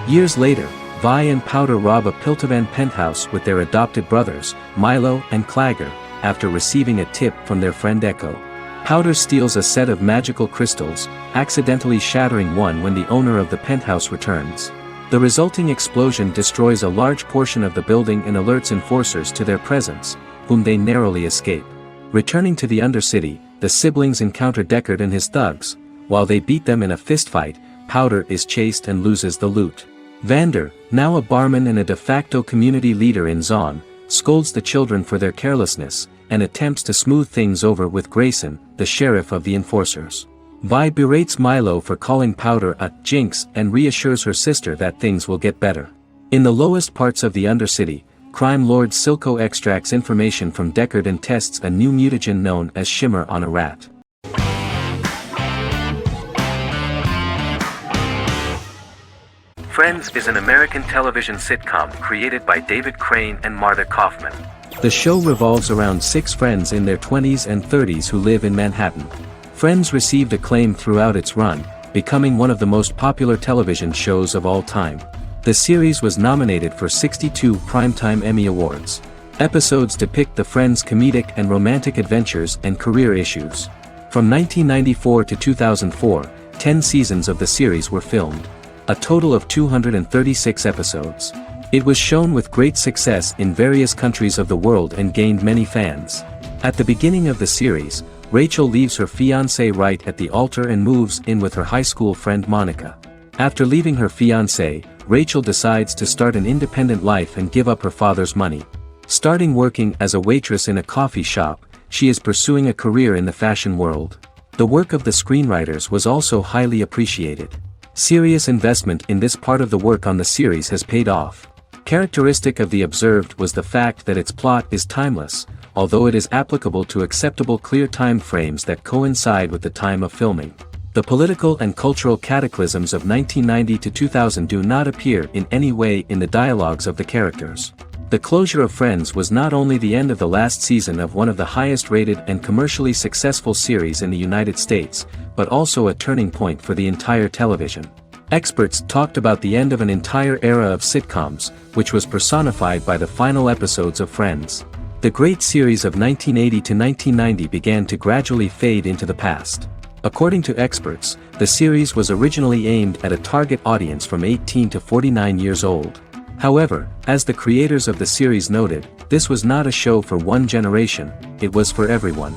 Years later, Vi and Powder rob a Piltovan penthouse with their adopted brothers, Milo and Clagger, after receiving a tip from their friend Echo. Powder steals a set of magical crystals, accidentally shattering one when the owner of the penthouse returns. The resulting explosion destroys a large portion of the building and alerts enforcers to their presence, whom they narrowly escape. Returning to the Undercity, the siblings encounter Deckard and his thugs. While they beat them in a fistfight, Powder is chased and loses the loot. Vander, now a barman and a de facto community leader in Zon, scolds the children for their carelessness, and attempts to smooth things over with Grayson, the sheriff of the enforcers. Vi berates Milo for calling Powder a jinx and reassures her sister that things will get better. In the lowest parts of the Undercity, crime lord Silco extracts information from Deckard and tests a new mutagen known as Shimmer on a rat. Friends is an American television sitcom created by David Crane and Martha Kaufman. The show revolves around 6 friends in their 20s and 30s who live in Manhattan. Friends received acclaim throughout its run, becoming one of the most popular television shows of all time. The series was nominated for 62 Primetime Emmy Awards. Episodes depict the friends' comedic and romantic adventures and career issues. From 1994 to 2004, 10 seasons of the series were filmed. A total of 236 episodes. It was shown with great success in various countries of the world and gained many fans. At the beginning of the series, Rachel leaves her fiancé right at the altar and moves in with her high school friend Monica. After leaving her fiancé, Rachel decides to start an independent life and give up her father's money. Starting working as a waitress in a coffee shop, she is pursuing a career in the fashion world. The work of the screenwriters was also highly appreciated. Serious investment in this part of the work on the series has paid off. Characteristic of The Observed was the fact that its plot is timeless, although it is applicable to acceptable clear time frames that coincide with the time of filming. The political and cultural cataclysms of 1990 to 2000 do not appear in any way in the dialogues of the characters. The closure of Friends was not only the end of the last season of one of the highest-rated and commercially successful series in the United States, but also a turning point for the entire television. Experts talked about the end of an entire era of sitcoms, which was personified by the final episodes of Friends. The great series of 1980 to 1990 began to gradually fade into the past. According to experts, the series was originally aimed at a target audience from 18 to 49 years old. However, as the creators of the series noted, this was not a show for one generation, it was for everyone.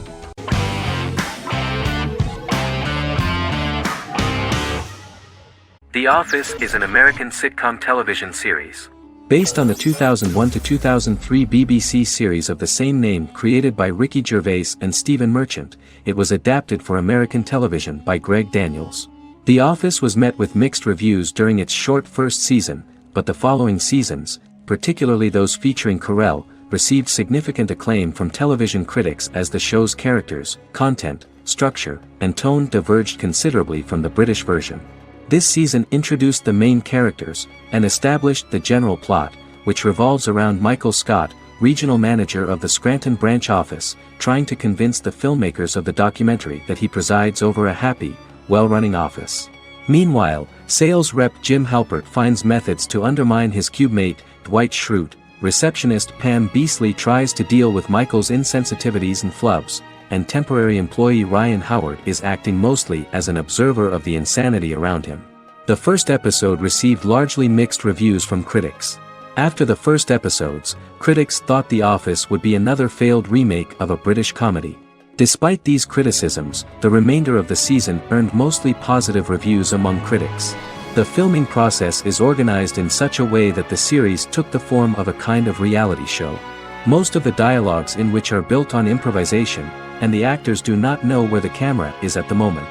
The Office is an American sitcom television series. Based on the 2001 to 2003 BBC series of the same name created by Ricky Gervais and Stephen Merchant, it was adapted for American television by Greg Daniels. The Office was met with mixed reviews during its short first season, but the following seasons, particularly those featuring Carell, received significant acclaim from television critics as the show's characters, content, structure, and tone diverged considerably from the British version. This season introduced the main characters, and established the general plot, which revolves around Michael Scott, regional manager of the Scranton branch office, trying to convince the filmmakers of the documentary that he presides over a happy, well-running office. Meanwhile, sales rep Jim Halpert finds methods to undermine his cubemate, Dwight Schrute. Receptionist Pam Beasley tries to deal with Michael's insensitivities and flubs, and temporary employee Ryan Howard is acting mostly as an observer of the insanity around him. The first episode received largely mixed reviews from critics. After the first episodes, critics thought The Office would be another failed remake of a British comedy. Despite these criticisms, the remainder of the season earned mostly positive reviews among critics. The filming process is organized in such a way that the series took the form of a kind of reality show. Most of the dialogues in which are built on improvisation, and the actors do not know where the camera is at the moment.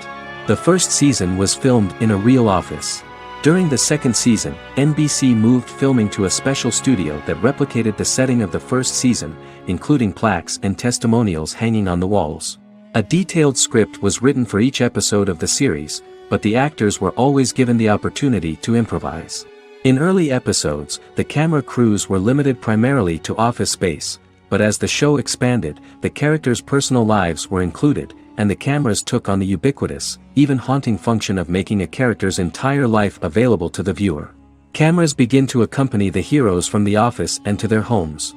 The first season was filmed in a real office. During the second season, NBC moved filming to a special studio that replicated the setting of the first season, including plaques and testimonials hanging on the walls. A detailed script was written for each episode of the series, but the actors were always given the opportunity to improvise. In early episodes, the camera crews were limited primarily to office space, but as the show expanded, the characters' personal lives were included, and the cameras took on the ubiquitous, even haunting function of making a character's entire life available to the viewer. Cameras begin to accompany the heroes from the office and to their homes.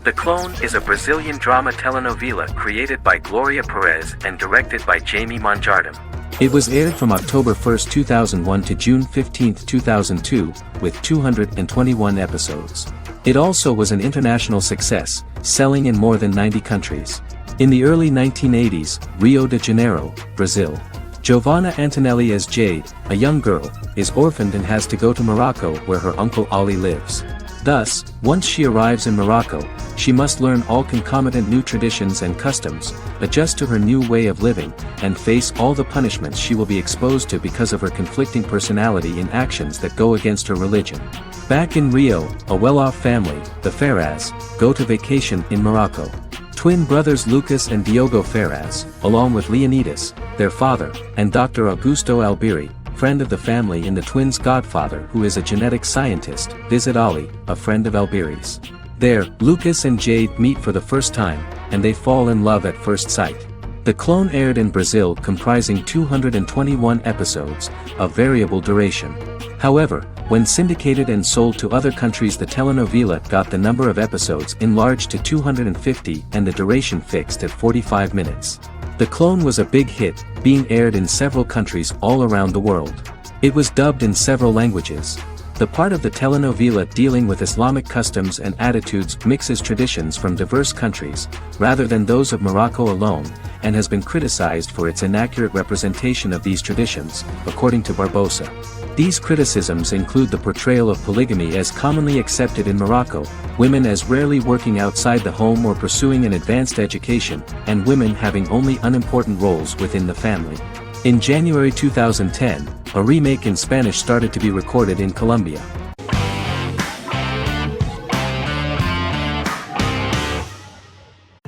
The Clone is a Brazilian drama telenovela created by Gloria Perez and directed by Jamie Monjardim. It was aired from October 1, 2001 to June 15, 2002, with 221 episodes. It also was an international success, selling in more than 90 countries. In the early 1980s, Rio de Janeiro, Brazil. Giovanna Antonelli as Jade, a young girl, is orphaned and has to go to Morocco where her uncle Ali lives. Thus, once she arrives in Morocco, she must learn all concomitant new traditions and customs, adjust to her new way of living, and face all the punishments she will be exposed to because of her conflicting personality and actions that go against her religion. Back in Rio, a well-off family, the Ferraz, go to vacation in Morocco. Twin brothers Lucas and Diogo Ferraz, along with Leonidas, their father, and Dr. Augusto Albiri, friend of the family and the twins' godfather who is a genetic scientist, visit Ali, a friend of Albiri's. There, Lucas and Jade meet for the first time, and they fall in love at first sight. The Clone aired in Brazil comprising 221 episodes, of variable duration. However, when syndicated and sold to other countries, the telenovela got the number of episodes enlarged to 250 and the duration fixed at 45 minutes. The Clone was a big hit, being aired in several countries all around the world. It was dubbed in several languages. The part of the telenovela dealing with Islamic customs and attitudes mixes traditions from diverse countries, rather than those of Morocco alone, and has been criticized for its inaccurate representation of these traditions, according to Barbosa. These criticisms include the portrayal of polygamy as commonly accepted in Morocco, women as rarely working outside the home or pursuing an advanced education, and women having only unimportant roles within the family. In January 2010, a remake in Spanish started to be recorded in Colombia.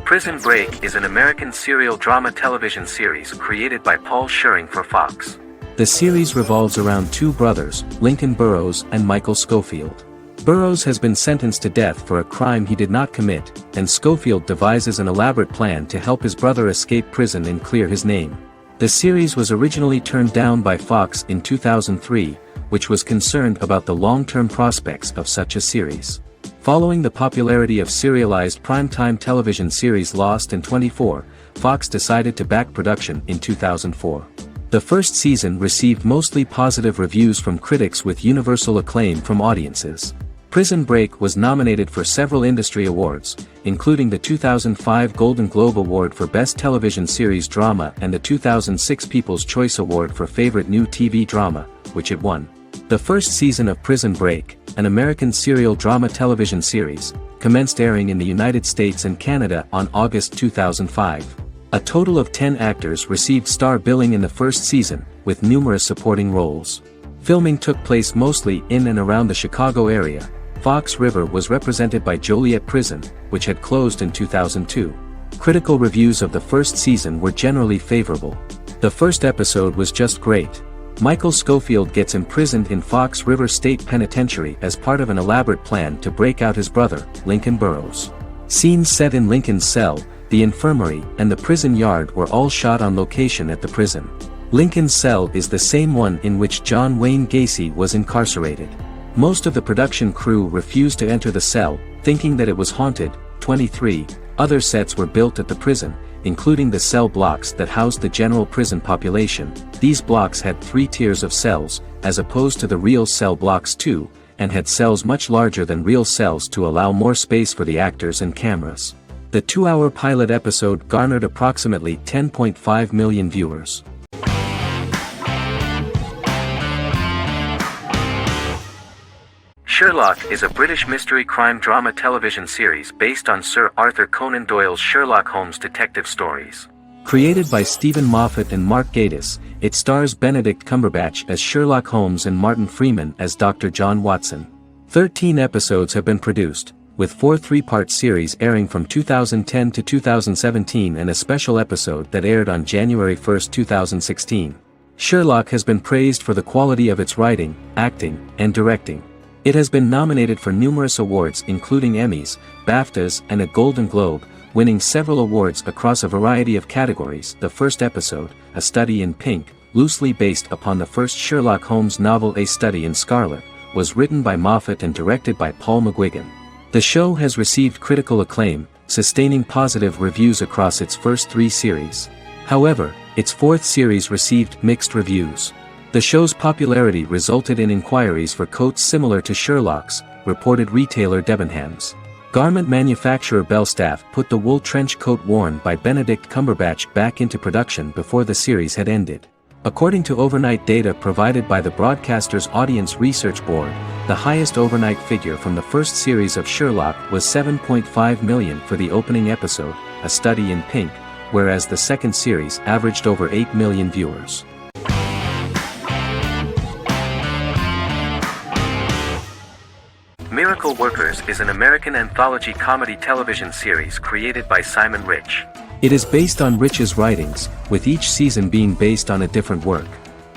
Prison Break is an American serial drama television series created by Paul Scheuring for Fox. The series revolves around two brothers, Lincoln Burrows and Michael Schofield. Burrows has been sentenced to death for a crime he did not commit, and Schofield devises an elaborate plan to help his brother escape prison and clear his name. The series was originally turned down by Fox in 2003, which was concerned about the long-term prospects of such a series. Following the popularity of serialized primetime television series Lost and 24, Fox decided to back production in 2004. The first season received mostly positive reviews from critics with universal acclaim from audiences. Prison Break was nominated for several industry awards, including the 2005 Golden Globe Award for Best Television Series Drama and the 2006 People's Choice Award for Favorite New TV Drama, which it won. The first season of Prison Break, an American serial drama television series, commenced airing in the United States and Canada on August 2005. A total of 10 actors received star billing in the first season, with numerous supporting roles. Filming took place mostly in and around the Chicago area. Fox River was represented by Joliet Prison, which had closed in 2002. Critical reviews of the first season were generally favorable. The first episode was just great. Michael Schofield gets imprisoned in Fox River State Penitentiary as part of an elaborate plan to break out his brother, Lincoln Burrows. Scenes set in Lincoln's cell, the infirmary, and the prison yard were all shot on location at the prison. Lincoln's cell is the same one in which John Wayne Gacy was incarcerated. Most of the production crew refused to enter the cell, thinking that it was haunted. 23 other sets were built at the prison, including the cell blocks that housed the general prison population. These blocks had 3 tiers of cells, as opposed to the real cell blocks 2, and had cells much larger than real cells to allow more space for the actors and cameras. The 2-hour pilot episode garnered approximately 10.5 million viewers. Sherlock is a British mystery crime drama television series based on Sir Arthur Conan Doyle's Sherlock Holmes detective stories. Created by Stephen Moffat and Mark Gatiss, it stars Benedict Cumberbatch as Sherlock Holmes and Martin Freeman as Dr. John Watson. 13 episodes have been produced, with 4 3-part series airing from 2010 to 2017 and a special episode that aired on January 1, 2016. Sherlock has been praised for the quality of its writing, acting, and directing. It has been nominated for numerous awards including Emmys, BAFTAs, and a Golden Globe, winning several awards across a variety of categories. The first episode, A Study in Pink, loosely based upon the first Sherlock Holmes novel A Study in Scarlet, was written by Moffat and directed by Paul McGuigan. The show has received critical acclaim, sustaining positive reviews across its first 3 series. However, its 4th series received mixed reviews. The show's popularity resulted in inquiries for coats similar to Sherlock's, reported retailer Debenhams. Garment manufacturer Belstaff put the wool trench coat worn by Benedict Cumberbatch back into production before the series had ended. According to overnight data provided by the broadcaster's Audience Research Board, the highest overnight figure from the first series of Sherlock was 7.5 million for the opening episode, A Study in Pink, whereas the second series averaged over 8 million viewers. Miracle Workers is an American anthology comedy television series created by Simon Rich. It is based on Rich's writings, with each season being based on a different work.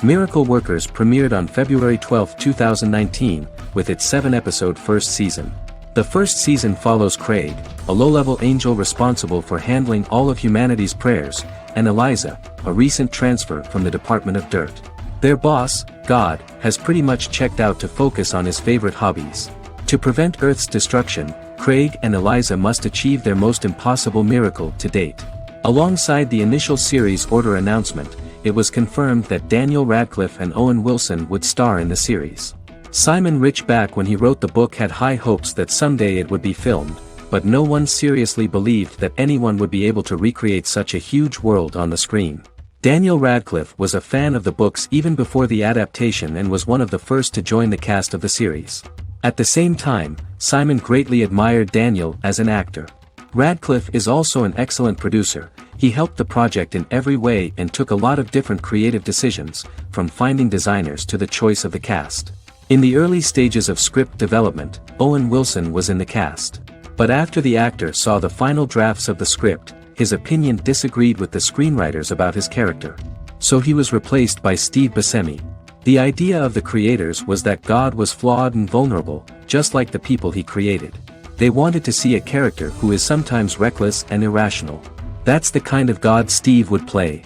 Miracle Workers premiered on February 12, 2019, with its 7-episode first season. The first season follows Craig, a low-level angel responsible for handling all of humanity's prayers, and Eliza, a recent transfer from the Department of Dirt. Their boss, God, has pretty much checked out to focus on his favorite hobbies. To prevent Earth's destruction, Craig and Eliza must achieve their most impossible miracle to date. Alongside the initial series order announcement, it was confirmed that Daniel Radcliffe and Owen Wilson would star in the series. Simon Rich back when he wrote the book had high hopes that someday it would be filmed, but no one seriously believed that anyone would be able to recreate such a huge world on the screen. Daniel Radcliffe was a fan of the books even before the adaptation and was one of the first to join the cast of the series. At the same time, Simon greatly admired Daniel as an actor. Radcliffe is also an excellent producer. He helped the project in every way and took a lot of different creative decisions, from finding designers to the choice of the cast. In the early stages of script development, Owen Wilson was in the cast. But after the actor saw the final drafts of the script, his opinion disagreed with the screenwriters about his character. So he was replaced by Steve Buscemi. The idea of the creators was that God was flawed and vulnerable, just like the people he created. They wanted to see a character who is sometimes reckless and irrational. That's the kind of God Steve would play.